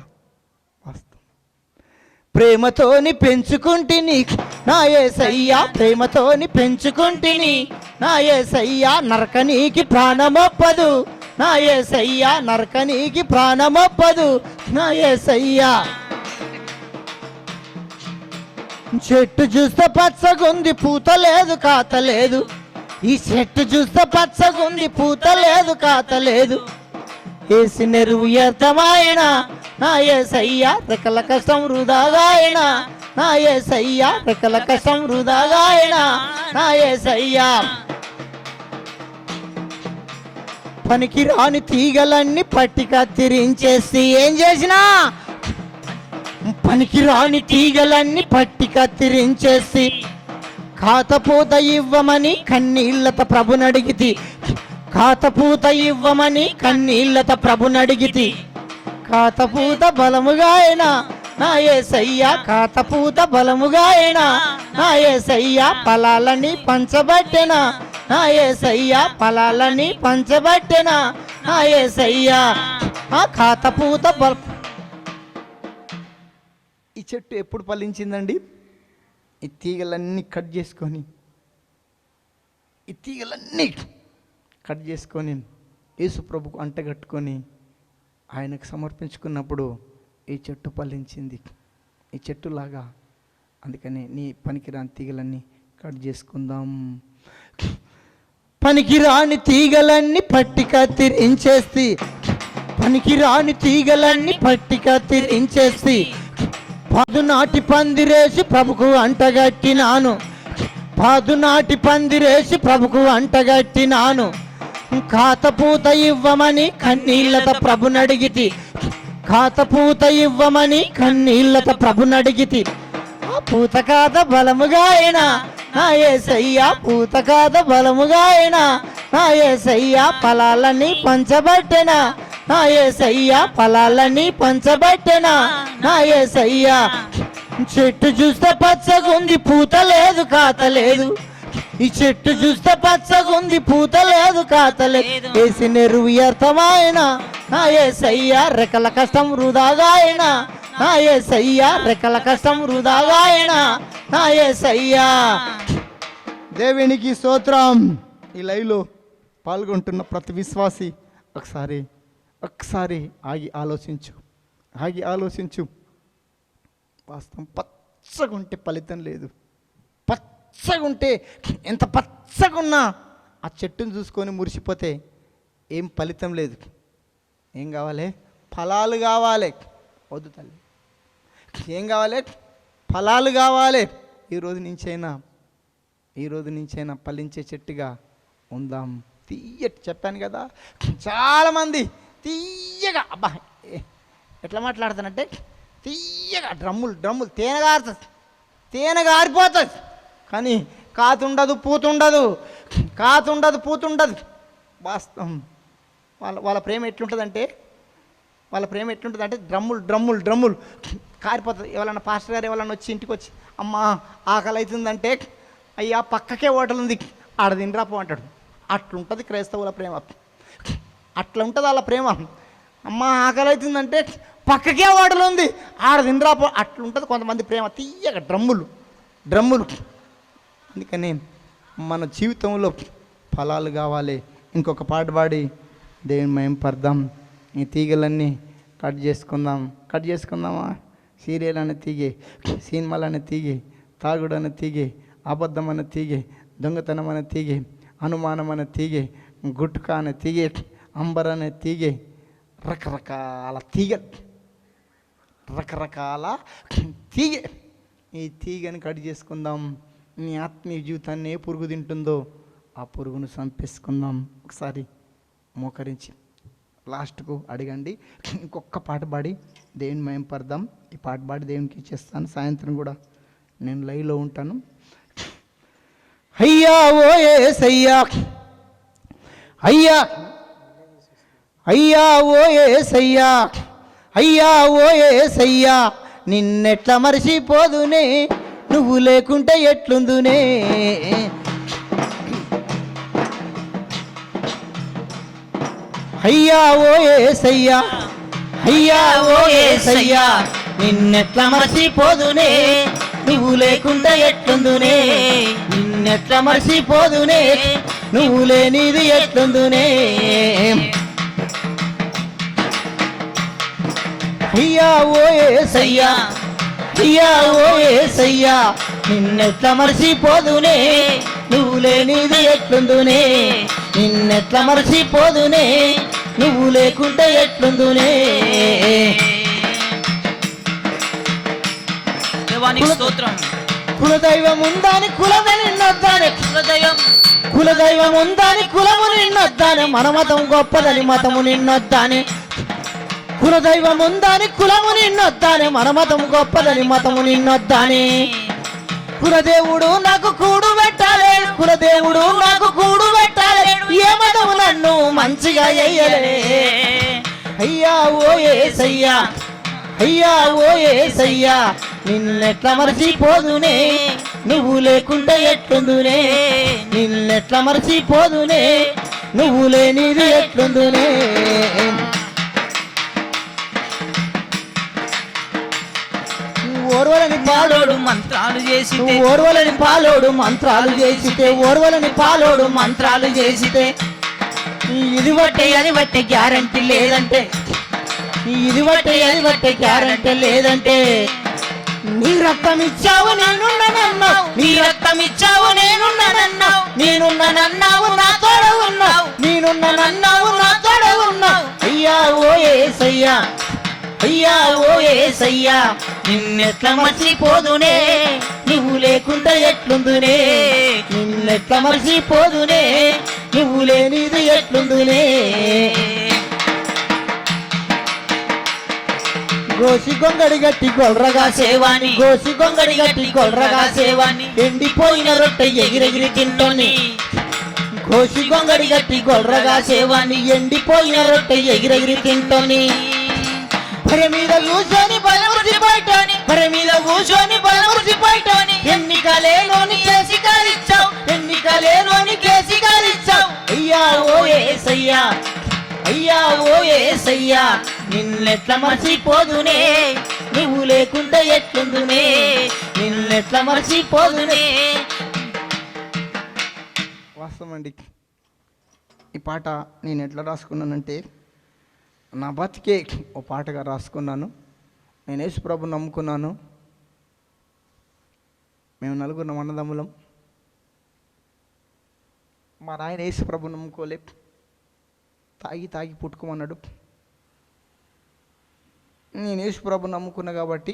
వాస్తవం. ప్రేమతోని పెంచుకుంటిని నా యేసయ్యా, ప్రేమతోని పెంచుకుంటిని నా యేసయ్యా, నరకనీకి ప్రాణమొప్పదు నా యేసయ్యా, నరకనీకి ప్రాణమొప్పదు నా యేసయ్యా. చెట్టు చూస్తే పచ్చగుంది, పూత లేదు, కాత లేదు. ఈ చెట్టు చూస్తే పచ్చగుంది, పూత లేదు, కాత లేదు. ఏసి నెరువు వ్యర్థమాయన నా యేసయ్యా, రెక్కల కష్టం వృధాగాయన నా యేసయ్యా, రెక్కల కష్టం వృధాగాయన నా యేసయ్యా. పనికిరాని తీగలన్నీ పట్టి కత్తిరించేసి ఏం చేసినా, పనికిరాని తీగలన్నీ పట్టి కత్తిరించేసి కాతపూత ఇవ్వమని కన్నీళ్ళత ప్రభునడిగితి, కాతపూత ఇవ్వమని కన్నీళ్ళత ప్రభునడిగితి. కాతపూత బలముగాయన నా యేసయ్యా, కాతపూత బలముగాయన నా యేసయ్యా, ఫలాలని పంచబట్టెన నా యేసయ్యా, ఫలాలని పంచబట్టెన నా యేసయ్యా. ఆ కాతపూత ఈ చెట్టు ఎప్పుడు ఫలించిందండి? ఈ తీగలన్నీ కట్ చేసుకొని, యేసు ప్రభుకు అంటగట్టుకొని ఆయనకు సమర్పించుకున్నప్పుడు ఈ చెట్టు ఫలించింది. ఈ చెట్టులాగా. అందుకని నీ పనికిరాని తీగలన్నీ కట్ చేసుకుందాం. పనికిరాని తీగలన్నీ పట్టి కత్తిరించేసి, పనికిరాని తీగలన్నీ పట్టి కత్తిరించేసి పాదునాటి పందిరేసి ప్రభుకు అంటగట్టినాను, పాదునాటి పందిరేసి ప్రభుకు అంటగట్టినాను. కాతపూత ఇవ్వమని కన్నీళ్ళత ప్రభునడిగితి, కాతపూత ఇవ్వమని కన్నీళ్ళత ప్రభునడిగితి. ఆ పూత కాత బలముగాయన నా యేసయ్యా, పూత కాత బలముగాయన నా యేసయ్యా, ఫలాలని పంచబట్టెన నా యేసయ్యా, ఫలాలని పంచబట్టెన నా యేసయ్యా. చెట్టు చూస్తే పచ్చగుంది, పూత లేదు, కాత లేదు. ఈ చెట్టు చూస్తే పచ్చగుంది, పూత లేదు, కాత లేదు. ఏసి నెరువు వ్యర్థమాయన నా యేసయ్యా, రెక్కల కష్టం వృధాగాయన నా యేసయ్యా, రెక్కల కష్టం వృధాగాయన నా యేసయ్యా. దేవునికి స్తోత్రం. ఈ లైవ్లో పాల్గొంటున్న ప్రతి విశ్వాసి ఒకసారి ఆగి ఆలోచించు. వాస్తవం, పచ్చగుంటే ఫలితం లేదు. పచ్చగుంటే ఎంత పచ్చగున్నా ఆ చెట్టును చూసుకొని మురిసిపోతే ఏం ఫలితం లేదు. ఏం కావాలి? ఫలాలు కావాలి. వద్దు తల్లి, ఏం కావాలి? ఫలాలు కావాలి. ఈ రోజు నుంచైనా ఫలించే చెట్టుగా ఉందాం. తీయటి చెప్పాను కదా, చాలామంది తీయగా, అబ్బా ఎట్లా మాట్లాడుతానంటే తీయగా డ్రమ్ములు తేనె కారుతుంది, తేనె గారిపోతుంది, కానీ కాతుండదు పూతుండదు, కాతుండదు పూతుండదు. వాస్తవం. వాళ్ళ ప్రేమ ఎట్లుంటుందంటే డ్రమ్ములు డ్రమ్ములు డ్రమ్ములు కారిపోతుంది. ఎవరన్నా పాస్టర్ గారు ఎవరన్నా వచ్చి ఇంటికి వచ్చి అమ్మ ఆకలి అవుతుందంటే అయ్యా పక్కకే హోటల్ ఉంది ఆడ తినరాపో అంటాడు. అట్లుంటుంది క్రైస్తవుల ప్రేమ, అట్లా ఉంటుంది వాళ్ళ ప్రేమ. అమ్మ ఆకలి అవుతుందంటే పక్కకే హోటల్ ఉంది ఆడ తినరాపో, అట్లుంటుంది కొంతమంది ప్రేమ. తీయగా డ్రమ్ములు డ్రమ్ములు. అందుకని మన జీవితంలో ఫలాలు కావాలి. ఇంకొక పాట పాడి దేవుని మహిమ పడదాం. ఈ తీగలన్నీ కట్ చేసుకుందామా? సీరియల్ అనే తీగే, సినిమాలు అనే తీగే, తాగుడు అనే తీగే, అబద్ధం అనే తీగే, దొంగతనం అనే తీగే, అనుమానం అనే తీగే, గుట్కా అనే తీగే, అంబర్ అనే తీగే, రకరకాల తీగ. ఈ తీగని కట్ చేసుకుందాం. నీ ఆత్మీయ జీవితాన్ని ఏ పురుగు తింటుందో ఆ పురుగును చంపేసుకుందాం. ఒకసారి మోకరించి లాస్ట్కు అడగండి. ఇంకొక పాట పాడి దేవుని మహిమ పడదాం. ఈ పాట పాడి దేవునికి ఇచ్చేస్తాను. సాయంత్రం కూడా నేను లైవ్లో ఉంటాను. అయ్యా ఓ యేసయ్యా, అయ్యా అయ్యా ఓ యేసయ్యా, అయ్యా ఓ యేసయ్యా, నిన్నెట్లా మరిచిపోదునే, నువ్వు లేకుంటే ఎట్లుందునే. అయ్యా ఓ యేసయ్యా, అయ్యా ఓ యేసయ్యా, నిన్నెట్లా మర్చిపోదునే, నువ్వు లేకుండా ఎట్లుందునే. నిన్నెట్లా మర్చిపోదునే, నువ్వు లేనిది ఎట్లుందునే. అయ్యా ఓ యేసయ్యా, అయ్యా ఓ యేసయ్యా, నిన్నెట్లా మర్చిపోదునే, నువ్వు లేనిది ఎట్లుందునే. నిన్నెట్లా మర్చిపోదునే, నువ్వు లేకుంటే ఎట్లుందునే. కులదైవం ఉందని కులము నిన్నొద్దానే, కులదైవం ఉందని కులము నిన్నొద్దానే, మన మతం గొప్పదని మతము నిన్నొద్దానే. కులదైవం ఉందని కులము నిన్నొద్దానే, మన మతం గొప్పదని మతము నిన్నొద్దానే. కులదేవుడు నాకు కూడు పెట్టాలి, కులదేవుడు నాకు కూడు పెట్టాలి, ఏ మతము నన్ను మంచిగా ఎయ్యలే. అయ్యా ఓ యేసయ్యా, అయ్యా ఓ యేసయ్యా, నిన్నెట్లా మర్చిపోదునే, నువ్వు లేకుంటే ఎట్లుందునే. నిన్నెట్లా మర్చిపోదునే, నువ్వు లేనిది ఎట్లుందునే. ఓర్వలని పాలోడు మంత్రాలు చేసితే, ఓర్వలని పాలోడు మంత్రాలు చేసితే, ఓర్వలని పాలోడు మంత్రాలు చేసితే, ఇది బట్టే అది బట్టే గ్యారంటీ లేదంటే, ఇది బట్టే అది బట్టే గ్యారంటీ లేదంటే. నీ రక్తం ఇచ్చావు నేనున్నానన్నావు, నీ రక్తం ఇచ్చావు నేనున్నానన్నావు, నేనున్నానన్నావు నా తోడ ఉన్నావు, నేనున్నానన్నావు నా తోడ ఉన్నావు. అయ్యా ఓ యేసయ్యా, అయ్యా ఓ యేసయ్యా, నిన్నెట్లా మర్చిపోదునే, నువ్వు లేకుండా ఎట్లుందునే. నిన్నెట్లా మర్చిపోదునే, నువ్వు లేనిది ఎట్లుందునే. గోసి గొంగడి గట్టి గొల్రగా సేవాని, గోసి గొంగడి గట్టి గొల్రగా సేవాని, ఎండిపోయిన రొట్టె ఎగిరెగిరి తింటోని. గోసి గొంగడి గట్టి గొల్రగా సేవాని, ఎండిపోయిన రొట్టె ఎగిరెగిరి తింటోని. పరి మీద కూర్చొని బలమురిసి బయటని, పరి మీద కూర్చొని బలమురిసి బయటని, ఎన్నికలేనోని కేసి కాలిచ్చావు, ఎన్నికలేనోని కేసి కాలిచ్చావు. అయ్యా ఓ యేసయ్యా, అయ్యా ఓ యేసయ్యా, నిన్నెట్లా మర్చిపోదునే, నువ్వు లేకుంటే ఎట్లుందునే. నిన్నెట్లా మర్చిపోదునే. వాస్తవం అండి. ఈ పాట నేను ఎట్లా రాసుకున్నానంటే, నా బతికే ఓ పాటగా రాసుకున్నాను. నేను యేసు ప్రభుని నమ్ముకున్నాను. మేము నలుగురు అన్నదమ్ములం. మా నాయన యేసు ప్రభుని నమ్ముకోలే, తాగి తాగి పుట్టుకోమన్నాడు. నేను యేసు ప్రభుని నమ్ముకున్నా కాబట్టి,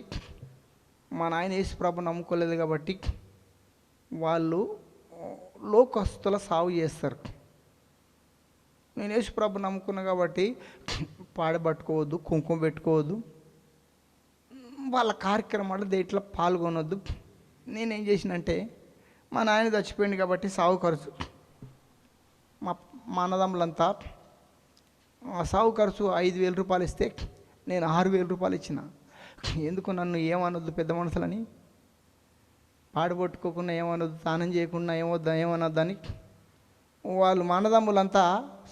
మా నాయన యేసు ప్రభుని నమ్ముకోలేదు కాబట్టి వాళ్ళు లోకస్తుల సాగు చేస్తారు. నేను యేసు ప్రభుని నమ్ముకున్నా కాబట్టి పాడబట్టుకోవద్దు, కుంకుమ పెట్టుకోవద్దు, వాళ్ళ కార్యక్రమాలు దేంట్లో పాల్గొనొద్దు. నేనేం చేసినంటే మా నాయన చచ్చిపోయింది కాబట్టి సాగు ఖర్చు మా అన్నదమ్ములంతా సాగు ఖర్చు 5,000 రూపాయలు ఇస్తే నేను 6,000 రూపాయలు ఇచ్చిన. ఎందుకు నన్ను ఏమనొద్దు పెద్ద మనుషులని, పాడుపట్టుకోకుండా ఏమనొద్దు, స్నానం చేయకుండా ఏమనొద్దని వాళ్ళు మా అన్నదమ్ములంతా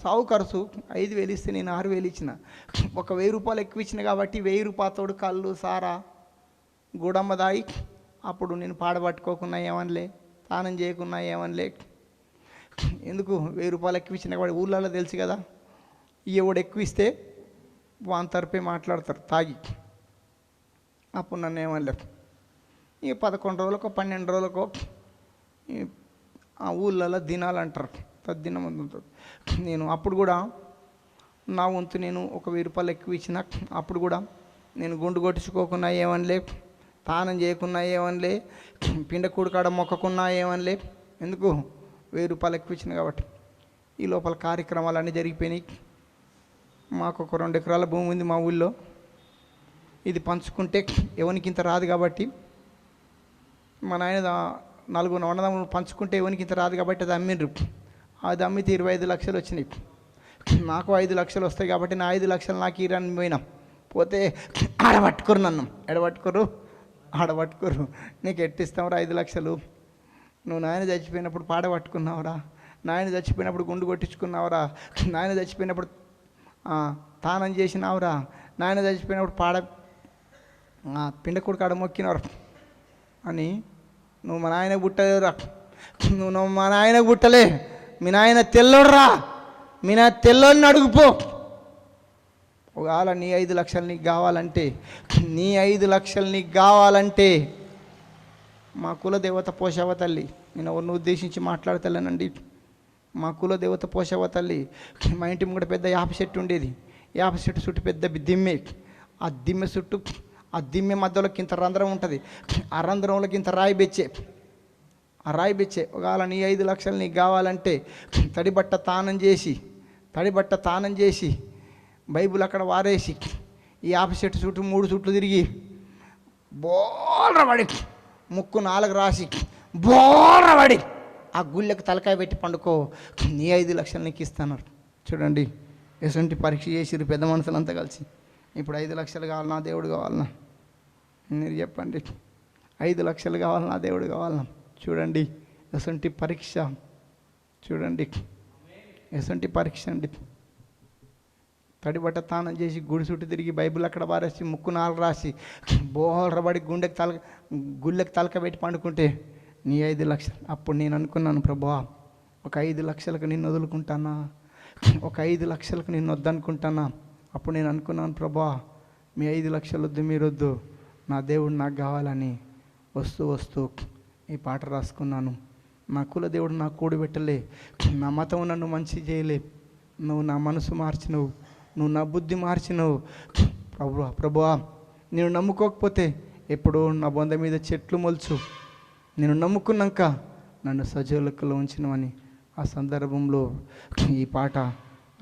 సాగు ఖర్చు 5,000 ఇస్తే నేను 6,000 ఇచ్చిన. ఒక 1,000 రూపాయలు ఎక్కువ ఇచ్చిన కాబట్టి 1,000 రూపాయలతోడు కళ్ళు సారా గూడమ్మ దాయి అప్పుడు నేను పాడబట్టుకోకుండా ఏమనలే, స్నానం చేయకుండా ఏమనలే. ఎందుకు 1,000 రూపాయలు ఎక్కువ ఇచ్చిన కాబట్టి ఊళ్ళలో తెలుసు కదా, ఎవడు ఎక్కువ ఇస్తే వాని తరపే మాట్లాడతారు తాగి. అప్పుడు నన్ను ఏమనలేదు. ఇక 11 రోజులకో 12 రోజులకో ఆ ఊళ్ళలో దినాలు అంటారు, తద్దినం ఉంటుంది. నేను అప్పుడు కూడా నా వంతు నేను ఒక 1,000 రూపాయలు ఎక్కువ ఇచ్చిన. అప్పుడు కూడా నేను గుండు కొట్టించుకోకుండా ఏమనలే, స్నానం చేయకున్నా ఏమనలే, పిండకూడు కాడ మొక్కకున్నా ఏమనలే. ఎందుకు 1,000 రూపాయలు ఎక్కువ ఇచ్చిన కాబట్టి. ఈ లోపల కార్యక్రమాలు అన్నీ జరిగిపోయినాయి. మాకు ఒక 2 ఎకరాల భూమి ఉంది మా ఊళ్ళో. ఇది పంచుకుంటే ఎవరికి ఇంత రాదు కాబట్టి మా నాయన 4 అన్నదమ్ములు పంచుకుంటే ఎవరికి ఇంత రాదు కాబట్టి అది అమ్మిండ్రు. అది అమ్మితే 25 లక్షలు వచ్చినాయి. నాకు 5 లక్షలు వస్తాయి కాబట్టి నా 5 లక్షలు నాకు ఇరని పోయినాం. పోతే ఆడబట్టుకోరు, నన్ను ఆడబట్టుకోరు నీకు ఎట్టిస్తావురా 5 లక్షలు, నువ్వు నాయన చచ్చిపోయినప్పుడు పాడబట్టుకున్నావురా, నాయన చచ్చిపోయినప్పుడు గుండు కొట్టించుకున్నావురా, నాయన చచ్చిపోయినప్పుడు తానం చేసినావురా, నాయన చచ్చిపోయినప్పుడు పిండకుడు కాడ మొక్కినవరా అని. నువ్వు మా నాయన పుట్టలేదురా, నువ్వు మా నాయన పుట్టలే, మీ నాయన తెల్లోడురా, మీ నా తెల్లోని అడుగుపో. ఒకవేళ నీ 5 లక్షలు నీకు కావాలంటే, నీ 5 లక్షలు నీకు కావాలంటే మా కులదేవత పోషవ తల్లి, నేను ఎవరిని ఉద్దేశించి మాట్లాడతలేనండి, మా కులదేవత పోషవ తల్లి. మా ఇంటి ముంగట పెద్ద యాప చెట్టు ఉండేది. యాప చెట్టు చుట్టూ పెద్ద దిమ్మె, ఆ దిమ్మె చుట్టూ ఆ దిమ్మె మధ్యలోకి ఇంత రంధ్రం ఉంటుంది, ఆ రంధ్రంలోకి ఇంత రాయి బెచ్చే, ఆ రాయి బెచ్చే. ఒకవేళ నీ 5 లక్షలు నీకు కావాలంటే తడిబట్ట తానం చేసి బైబుల్ అక్కడ వారేసి ఈ యాప చెట్టు చుట్టూ 3 చుట్లు తిరిగి బోర్రబడి ముక్కు 4 రాసి బోర్రబడి ఆ గుళ్ళకి తలకాయ పెట్టి పండుకో, నీ 5 లక్షలు నీకు ఇస్తున్నారు. చూడండి ఎటువంటి పరీక్ష చేసిరు పెద్ద మనుషులంతా కలిసి. ఇప్పుడు 5 లక్షలు కావాలన్నా దేవుడు కావాలన్నా మీరు చెప్పండి, 5 లక్షలు కావాలన్నా దేవుడు కావాలన్నా. చూడండి ఎటువంటి పరీక్ష, చూడండి ఎటువంటి పరీక్ష అండి. తడిబట్ట తానం చేసి గుడి చుట్టూ తిరిగి బైబిల్ అక్కడ పారేసి ముక్కు 4 రాసి బోర్రబడి గుళ్ళకి తలక పెట్టి పండుకుంటే నీ 5 లక్షలు. అప్పుడు నేను అనుకున్నాను, ప్రభువా ఒక 5 లక్షలకు నిన్ను వదులుకుంటానా, ఒక 5 లక్షలకు నిన్ను వద్దనుకుంటానా. అప్పుడు నేను అనుకున్నాను, ప్రభువా మీ 5 లక్షలు వద్దు, మీరు వద్దు, నా దేవుడు నాకు కావాలని వస్తూ ఈ పాట రాసుకున్నాను. నా కుల దేవుడు నాకు కూడబెట్టలే, నా మతం నన్ను మంచి చేయలే, నువ్వు నా మనసు మార్చినవు, నువ్వు నా బుద్ధి మార్చినవు. ప్రభువా నేను నమ్ముకోకపోతే ఎప్పుడో నా బొంద మీద చెట్లు మొలుచు, నేను నమ్ముకున్నాక నన్ను సజీవులకులో ఉంచినవని ఆ సందర్భంలో ఈ పాట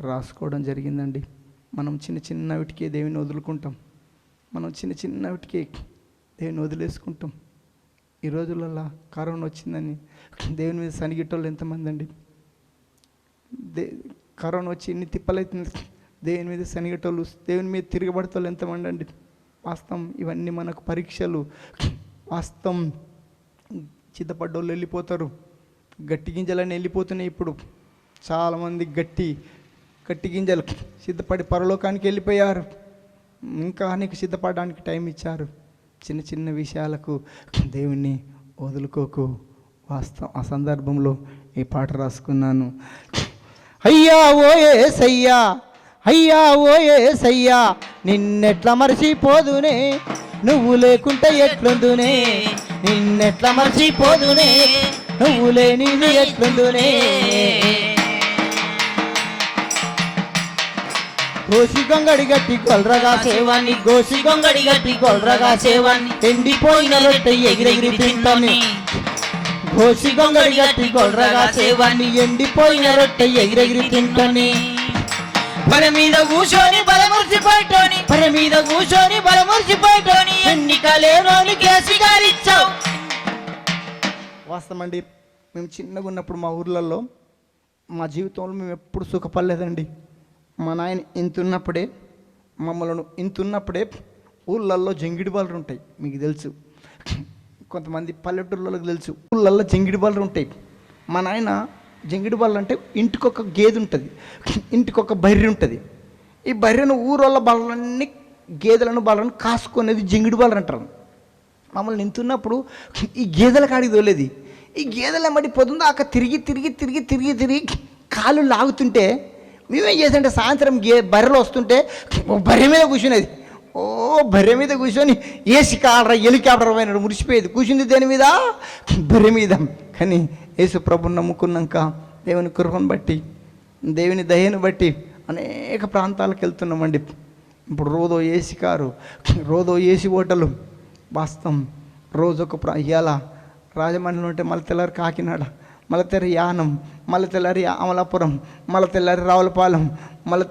రాసుకోవడం జరిగిందండి. మనం చిన్న వీటికే దేవుని వదులుకుంటాం, మనం చిన్న వీటికే దేవుని వదిలేసుకుంటాం. ఈ రోజులలో కరోనా వచ్చిందని దేవుని మీద సనిగిట్టోళ్ళు ఎంతమంది అండి. కరోనా వచ్చి ఎన్ని తిప్పలైతుంది, దేవుని మీద శనిగటోళ్ళు, దేవుని మీద తిరగబడతోళ్ళు ఎంతమంది అండి. వాస్తవం ఇవన్నీ మనకు పరీక్షలు. వాస్తవం చిత్తపడ్డోళ్ళు వెళ్ళిపోతారు, గట్టి గింజలన్నీ వెళ్ళిపోతున్నాయి. ఇప్పుడు చాలామంది గట్టి గింజలు సిద్ధపడి పరలోకానికి వెళ్ళిపోయారు. ఇంకా నీకు సిద్ధపడడానికి టైం ఇచ్చారు. చిన్న విషయాలకు దేవుణ్ణి వదులుకోకు. వాస్తవం ఆ సందర్భంలో ఈ పాట రాసుకున్నాను. అయ్యా ఓ యేసయ్యా, అయ్యా ఓ యేసయ్యా, నిన్నెట్లా మర్చిపోదునే, నువ్వు లేకుంటే ఎట్లుందునే, నిన్నెట్లా మర్చిపోదునే, నువ్వు లేనిది ఎట్లుందునే. గోసి గొంగడి గట్టి గొల్రగా సేవాన్ని, గోసి గొంగడి గట్టి గొల్రగా సేవాన్ని, ఎండిపోయిన రొట్టె ఎగిరెగిరి తింటాని, గోసి గొంగడి గట్టి గొల్రగా సేవాన్ని, ఎండిపోయిన రొట్టె ఎగిరెగిరి తింటాని. పర మీద కూర్చొని బలముర్చిపోయిటోని, ఎన్నికలేనోని కేసిగారిచ్చావు, వాస్తవమండి, మేము చిన్నగా ఉన్నప్పుడు మా ఊర్లలో మా జీవితంలో మేము ఎప్పుడు సుఖపడలేదండి. మా నాయన ఇంతున్నప్పుడే ఊళ్ళల్లో జంగిడి బాలు ఉంటాయి, మీకు తెలుసు. కొంతమంది పల్లెటూళ్ళకి తెలుసు, ఊళ్ళల్లో జంగిడి బాలు ఉంటాయి. మా నాయన జంగిడి బాలు అంటే ఇంటికొక గేదె ఉంటుంది, ఇంటికొక బర్రె ఉంటుంది. ఈ బర్రెను ఊరోళ్ళ బాలన్నీ గేదెలను బాలను కాసుకునేది జంగిడి బాలు అంటారు. మమ్మల్ని నింతున్నప్పుడు ఈ గేదెల కాడికి తోలేది. ఈ గేదెల మడి పొద్దుందాక తిరిగి కాళ్ళు లాగుతుంటే మేమేం చేసాంటే సాయంత్రం బర్రెలు వస్తుంటే బర్రె మీద కూర్చునేది. బర్రె మీద కూర్చొని ఏసి కాలరా హెలికాప్టర్ పైన మురిసిపోయేది. కూర్చుంది దేని మీద? బర్రె మీద. కానీ యేసు ప్రభుని నమ్ముకున్నాక దేవుని కృపను బట్టి, దేవుని దయను బట్టి అనేక ప్రాంతాలకు వెళ్తున్నామండి. ఇప్పుడు రోదో ఏసీ కారు, రోదో ఏసీ హోటలు. వాస్తవం రోజొక ఇవాళ రాజమండ్రిలో ఉంటే మళ్ళీ తెల్లారి కాకినాడ, మళ్ళీ తెల్లారి యానం, మళ్ళీ తెల్లారి అమలాపురం, మళ్ళీ తెల్లారి రావులపాలెం, మళ్ళీ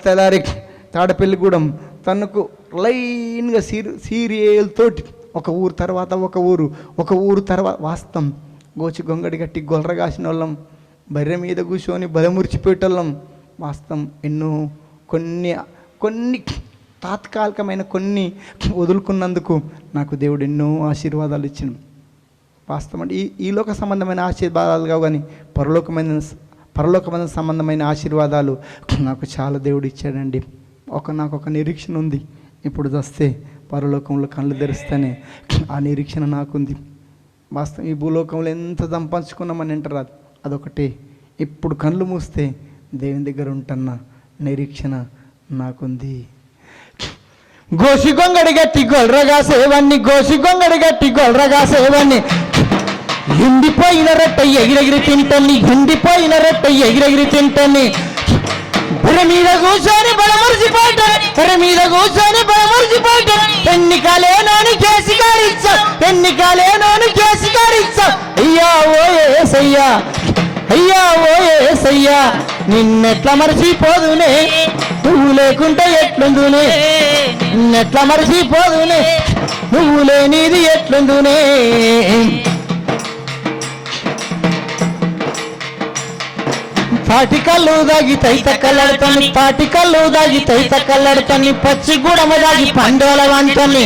తెల్లారి తాడపల్లిగూడెం, తనకు లైన్గా సీరియల్ తోటి ఒక ఊరు తర్వాత ఒక ఊరు తర్వాత. వాస్తవం గోచి గొంగడి కట్టి గొల్లర కాసిన వాళ్ళం, బర్రె మీద కూర్చొని బలమురిచిపోయేటోళ్ళం. వాస్తవం ఎన్నో కొన్ని తాత్కాలికమైన కొన్ని వదులుకున్నందుకు నాకు దేవుడు ఎన్నో ఆశీర్వాదాలు ఇచ్చాను. వాస్తవం అంటే ఈ లోక సంబంధమైన ఆశీర్వాదాలు కావు, కానీ పరలోకమైన సంబంధమైన ఆశీర్వాదాలు నాకు చాలా దేవుడు ఇచ్చాడండి. నాకు ఒక నిరీక్షణ ఉంది. ఇప్పుడు వస్తే పరలోకంలో కళ్ళు తెరిస్తేనే ఆ నిరీక్షణ నాకుంది. వాస్తవం ఈ భూలోకంలో ఎంత సంపాదించుకున్నామని అంటారు, అదొకటే. ఇప్పుడు కళ్ళు మూస్తే దేవుని దగ్గర ఉంటున్న నిరీక్షణ నాకుంది. గోసి గొంగడి గట్టి గొల్రగా సేవన్ని, గోసి గొంగడి గట్టి గొల్రగా సేవన్ని, ఎండిపోయిన రొట్టె ఎగిరెగిరి తింటని, ఎండిపోయిన రొట్టె ఎగిరెగిరి తింటని, బర్రె మీద కూర్చొని బలమరిచిపోయాడు, బర్రె మీద కూర్చొని బలమరిచిపోయాడు. ఎన్నికలేనోని కేసి గారిచ్చావు, ఎన్నికలేనోని కేసి గారిచ్చావు. అయ్యా ఓ యేసయ్యా, అయ్యా ఓ యేసయ్యా, నిన్నెట్లా మరిచిపోదునే, నువ్వు లేకుంటే ఎట్లుందునే, నిన్నెట్లా మరిచిపోదునే, నువ్వు లేనిది ఎట్లుందునే. తాటికల్లు దాగి తైత కల్లడుతని, తాటికల్లు దాగి తైత కల్లడుతని, పచ్చి గుడమ దాగి పండోల వంటని,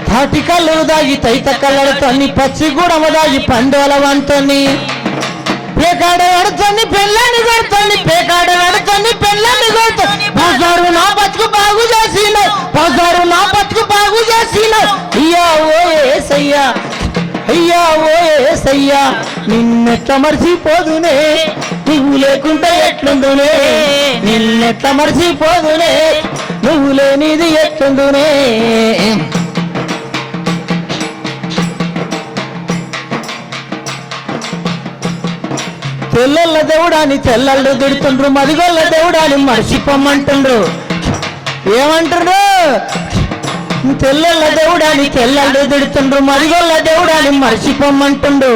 తాటికల్లు దాగి తైత కల్లడుతని, పచ్చి గుడమ దాగి పండోల వంటని, పేకాడ ఆడుతని పెళ్ళాన్ని కొడుతని, పేకాడ ఆడుతని పెళ్ళాన్ని కొడుతని, బజారు నా బతుకు బాగు చేసినావు, బజారు నా బతుకు బాగు చేసినావు. అయ్యా ఓ యేసయ్యా, అయ్యా ఓ యేసయ్యా, నిన్నెట్లా మరిచిపోదునే, నువ్వు లేకుంటే ఎట్లుందునే, నిన్నెట్లా మరిచిపోదునే, నువ్వు లేనిది ఎట్లుందునే. తెల్లళ్ళ దేవుడాని తెల్లళ్ళు తిడుతుండ్రు, మదిగొల్ల దేవుడాని మర్చిపోమ్మంటుండ్రు. ఏమంటుండ్రు? తెల్లళ్ళ దేవుడాని తెల్లళ్ళు తిడుతుండ్రు, మదిగొల్ల దేవుడాని మర్చిపోమ్మంటుండు.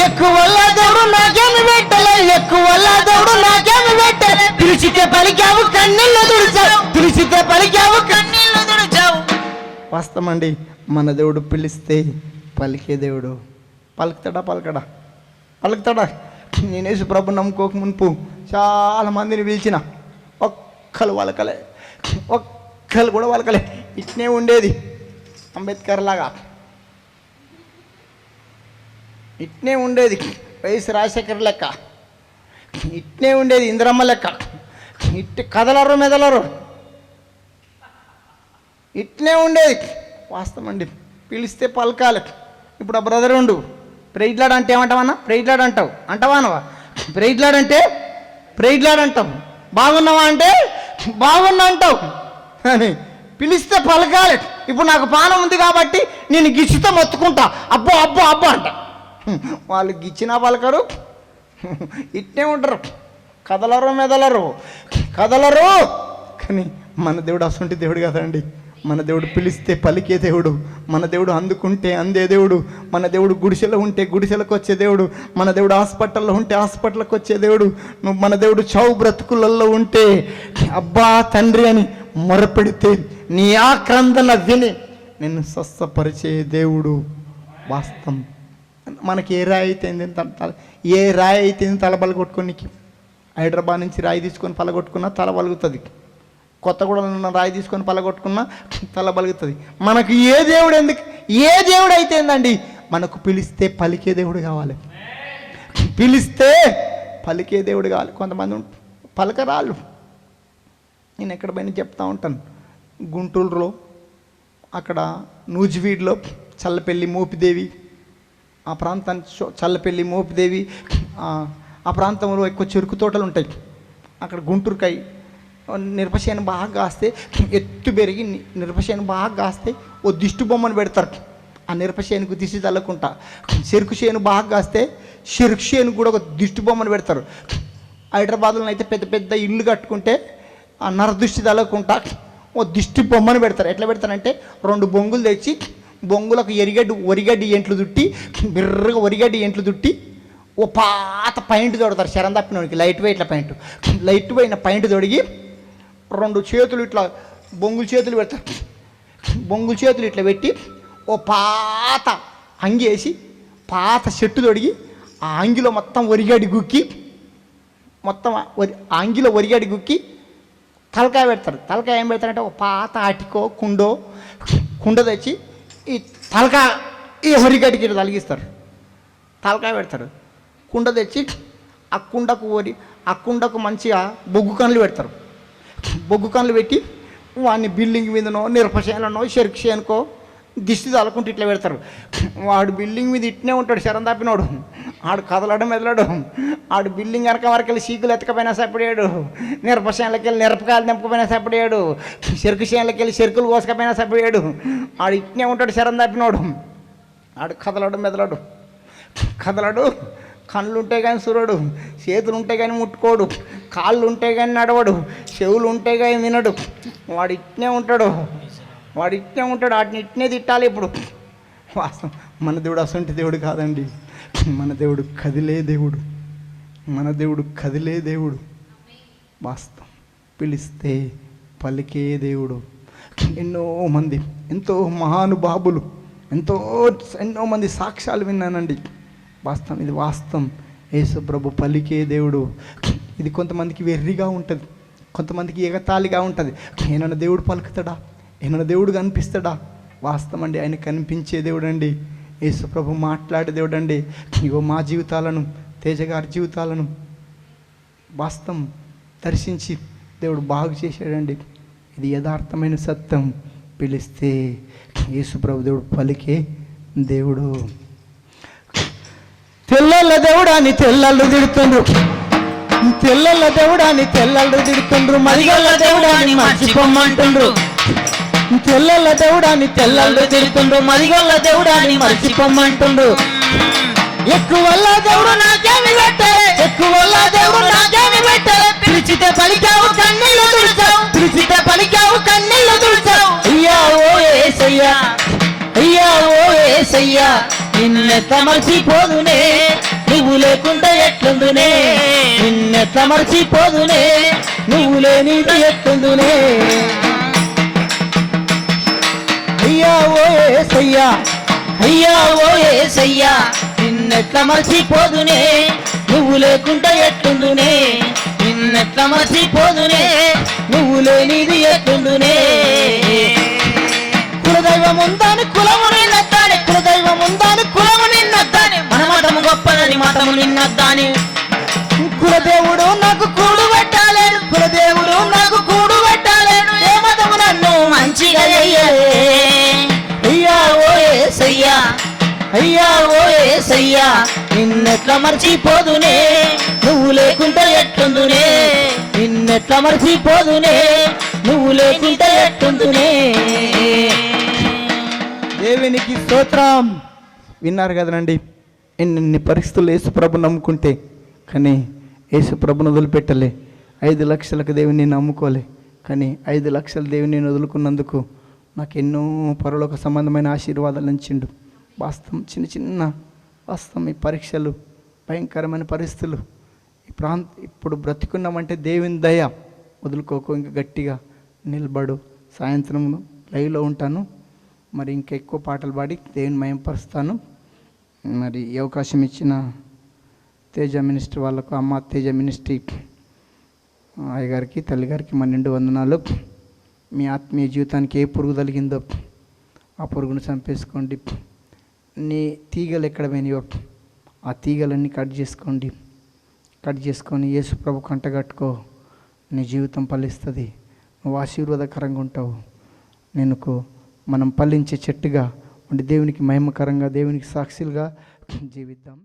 ఎక్కువ దేవుడు నాకేమి పెట్టలే, ఎక్కువ దేవుడు నాకేమి పెట్టలే, పిలిచితే పలికావు కన్నీళ్ళు తుడిచావు, పిలిచితే పలికావు కన్నీళ్ళు తుడిచావు. వాస్తవమండి, మన దేవుడు పిలిస్తే పలికే దేవుడు. పలుకుతాడా? నేను యేసు ప్రభు నమ్ముకోక మునుపు చాలా మందిని పిలిచిన, ఒక్కరు కూడా వలకలే. ఇట్నే ఉండేది అంబేద్కర్ లాగా, ఇట్నే ఉండేది వైఎస్ రాజశేఖర్ లెక్క, ఇట్నే ఉండేది ఇందిరమ్మ లెక్క. ఇట్టే కదలరు మెదలరు, ఇట్నే ఉండేది. వాస్తవమండి, పిలిస్తే పలకాలి. ఇప్పుడు ఆ బ్రదర్ ఉండు, ప్రైజ్లాడ్ అంటే ఏమంటావన్నా? ప్రైజ్లాడ్ అంటావు, అంటావానవా? ప్రైజ్లాడ్ అంటే ప్రైజ్లాడ్ అంటావు. బాగున్నావా అంటే బాగున్నా అంటావు. అని పిలిస్తే పలకాలి. ఇప్పుడు నాకు పానం ఉంది కాబట్టి నేను గిచ్చితో మొత్తుకుంటా, అబ్బో అబ్బో అబ్బో అంట. వాళ్ళు గిచ్చినా పలకరు, ఇట్నే ఉంటారు, కదలరు మెదలరు. కానీ మన దేవుడు అసంటి దేవుడు కదండి. మన దేవుడు పిలిస్తే పలికే దేవుడు, మన దేవుడు అందుకుంటే అందే దేవుడు, మన దేవుడు గుడిసెలో ఉంటే గుడిసెలకు వచ్చే దేవుడు, మన దేవుడు హాస్పిటల్లో ఉంటే హాస్పిటల్కి వచ్చే దేవుడు, మన దేవుడు చావు బ్రతుకులలో ఉంటే అబ్బా తండ్రి అని మొరపెడితే నీ ఆక్రందన విని నిన్ను స్వస్థపరిచే దేవుడు వాస్తవం. మనకి ఏ రాయి అయితే ఏ రాయి అయితే తలబలు కొట్టుకోనికి, హైదరాబాద్ నుంచి రాయి తీసుకొని పలగొట్టుకున్నా తల బలుగుతుంది, కొత్తగూడలో ఉన్న రాయి తీసుకొని పలగొట్టుకున్నా తల బలుగుతుంది. మనకు ఏ దేవుడు ఎందుకు, ఏ దేవుడు అయితే ఏందండి, మనకు పిలిస్తే పలికే దేవుడు కావాలి, పిలిస్తే పలికే దేవుడు కావాలి. కొంతమంది పలకరాళ్ళు. నేను ఎక్కడ పైన చెప్తా ఉంటాను, గుంటూరులో అక్కడ నూజివీడ్లో చల్లపల్లి మోపిదేవి, ఆ ప్రాంతాన్ని చల్లపల్లి మోపిదేవి, ఆ ప్రాంతంలో ఎక్కువ చెరుకు తోటలు ఉంటాయి. అక్కడ గుంటూరుకాయ మిరపచేను బాగా కాస్తే, ఎత్తు పెరిగి మిరపచేను బాగా కాస్తే ఓ దిష్టి బొమ్మను పెడతారు. ఆ మిరపచేనుకు దిష్టి తల్లకుంటా. చెరుకు చేను బాగా కాస్తే చెరుకు చేను కూడా ఒక దిష్టి బొమ్మను పెడతారు. హైదరాబాద్లో అయితే పెద్ద పెద్ద ఇల్లు కట్టుకుంటే ఆ నరదృష్టి తల్లకుంటా ఓ దిష్టి బొమ్మను పెడతారు. ఎట్లా పెడతారంటే 2 బొంగులు తెచ్చి, బొంగులకు ఒరిగడ్డి ఎంట్లు దుట్టి, బిర్రగా ఒరిగడ్డి ఎంట్లు దుట్టి ఓ పాత పైంట్ తొడతారు. శరం తప్పినోడికి లైట్ వెయిట్ల పైంట్, లైట్ పోయిన పైంట్ తొడిగి 2 చేతులు ఇట్లా బొంగులు చేతులు పెడతారు. బొంగులు చేతులు ఇట్లా పెట్టి ఓ పాత అంగి వేసి పాత చెట్టు తొడిగి ఆ అంగిలో మొత్తం ఒరిగడ్డి గుక్కి, మొత్తం ఆ అంగిలో ఒరిగడ్డి గుక్కి తలకాయ పెడతారు. తలకాయ ఏం పెడతారంటే ఒక పాత అటికో కుండ తెచ్చి ఈ తలకాయ ఈ ఒరిగడ్డికి తలిగిస్తారు. తలకాయ పెడతారు. కుండ తెచ్చి ఆ కుండకు మంచిగా బొగ్గు కన్నులు పెడతారు. బొగ్గు కన్నులు పెట్టి వాడిని బిల్డింగ్ మీదనో మిరపచేనులో చెరుకు చేనుకో దిష్టి తలకుంటూ ఇట్లా పెడతారు. వాడు బిల్డింగ్ మీద ఇట్నే ఉంటాడు, శరం తప్పినోడు. ఆడు కదలడం మెదలడు. ఆడు బిల్డింగ్ వెనక వరకెళ్ళి సీకులు ఎత్తకపోయినా సపడేడు, మిరపచేనులకి వెళ్ళి మిరపకాయలు నింపకపోయినా సపడేడు, చెరుకు చేనులకి వెళ్ళి చెరుకులు కోసకపోయినా సపడేడు. ఆడు ఇట్నే ఉంటాడు, శరం తప్పినోడు. ఆడు కదలడం మెదలడు, కళ్ళు ఉంటే కానీ సురడు, చేతులు ఉంటే కానీ ముట్టుకోడు, కాళ్ళు ఉంటే కానీ నడవడు, చెవులు ఉంటే కానీ వినడు. వాడు ఇట్నే ఉంటాడు. వాటిని ఇట్నే తిట్టాలి. ఇప్పుడు వాస్తవం మన దేవుడు అసంటి దేవుడు కాదండి. మన దేవుడు కదిలే దేవుడు. వాస్తవం. పిలిస్తే పలికే దేవుడు. ఎంతో మహానుభావులు, ఎన్నో మంది సాక్ష్యాలు విన్నానండి. వాస్తవం, ఇది వాస్తవం. యేసు ప్రభు పలికే దేవుడు. ఇది కొంతమందికి వెర్రిగా ఉంటుంది, కొంతమందికి ఎగతాళిగా ఉంటుంది. ఏమైనా దేవుడు పలుకుతాడా, ఏమైనా దేవుడు కనిపిస్తాడా? వాస్తవం అండి, ఆయన కనిపించే దేవుడు అండి. యేసు ప్రభు మాట్లాడే దేవుడు అండి. ఇగో మా జీవితాలను, తేజగారి జీవితాలను వాస్తవం దర్శించి దేవుడు బాగు చేశాడండి. ఇది యథార్థమైన సత్యం. పిలిస్తే యేసు ప్రభు దేవుడు పలికే దేవుడు. తెల్లల దేవుడాని తెల్లళ్ళు తిడుతుండ్రు, మరిగల్ల దేవుడాని మర్చిపోమ్మంటుండ్రు. తెల్లల దేవుడాని తెల్లళ్ళు తిడుతుండ్రు, మరిగల్ల దేవుడాని మర్చిపోమ్మంటుండ్రు. ఎక్కువల్ల దేవుడు నాకేమి పెట్టలే, పిలిచితే పలికావు కన్నీళ్ళు తుడిచావు, అయ్యా ఓ ఏసయ్యా నిన్నెట్ల మర్చిపోదునే, నువ్వు లేకుండా ఎట్లుందునే, నిన్నెట్ల మర్చిపోదునే, నువ్వు లేనిది ఎట్లుందునే. అయ్యా ఓ ఏసయ్యా నిన్నెట్ల మర్చిపోదునే, నువ్వు లేకుండా ఎట్లుందునే, నిన్నెట్ల మర్చిపోదునే, నువ్వు లేనిది ఎట్లుందునే. కులదైవం ఉందని కులము నిన్నద్దాని, మన మతము గొప్పదని మతము నిన్నద్దాని. కులదేవుడు నాకు కూడు పెట్టాలేడు, ఏ మతము నన్ను మంచిగా చెయ్యలే. అయ్యా ఓ ఏసయ్యా నిన్నెట్ల మర్చిపోదునే, నువ్వు లేకుండా ఎట్లుందునే, నిన్నెట్ల మర్చిపోదునే, నువ్వు లేకుండా ఎట్లుందునే. దేవునికి స్తోత్రం. విన్నారు కదనండి, ఎన్ని పరిస్థితులు యేసుప్రభు నమ్ముకుంటే, కానీ యేసుప్రభుని వదిలిపెట్టలే. 5 లక్షలకు దేవుని నమ్ముకోలే, కానీ 5 లక్షల దేవుని వదులుకున్నందుకు నాకు ఎన్నో పరలోక సంబంధమైన ఆశీర్వాదాలు ఇచ్చిండు. వాస్తవం చిన్న వాస్తవం. ఈ పరీక్షలు, భయంకరమైన పరిస్థితులు, ఇప్పుడు బ్రతికున్నామంటే దేవుని దయ. వదులుకోకు, ఇంకా గట్టిగా నిలబడు. సాయంత్రం లైవ్లో ఉంటాను, మరి ఇంకా ఎక్కువ పాటలు పాడి దేవుని మయంపరుస్తాను. మరి ఈ అవకాశం ఇచ్చిన తేజ మినిస్ట్రీ వాళ్ళకు, అమ్మ తేజ మినిస్ట్రీ అయ్యగారికి, తల్లిగారికి మా నిండు వందనాలు. మీ ఆత్మీయ జీవితానికి ఏ పురుగు తగిలిందో ఆ పురుగును చంపేసుకోండి. నీ తీగలు ఎక్కడ పోయినాయో ఆ తీగలన్నీ కట్ చేసుకొని యేసు ప్రభు కంటగట్టుకో. నీ జీవితం ఫలిస్తుంది, నువ్వు ఆశీర్వాదకరంగా ఉంటావు. మనం ఫలించే చెట్టుగా ఉండి దేవునికి మహిమకరంగా, దేవునికి సాక్షులుగా జీవిద్దాం.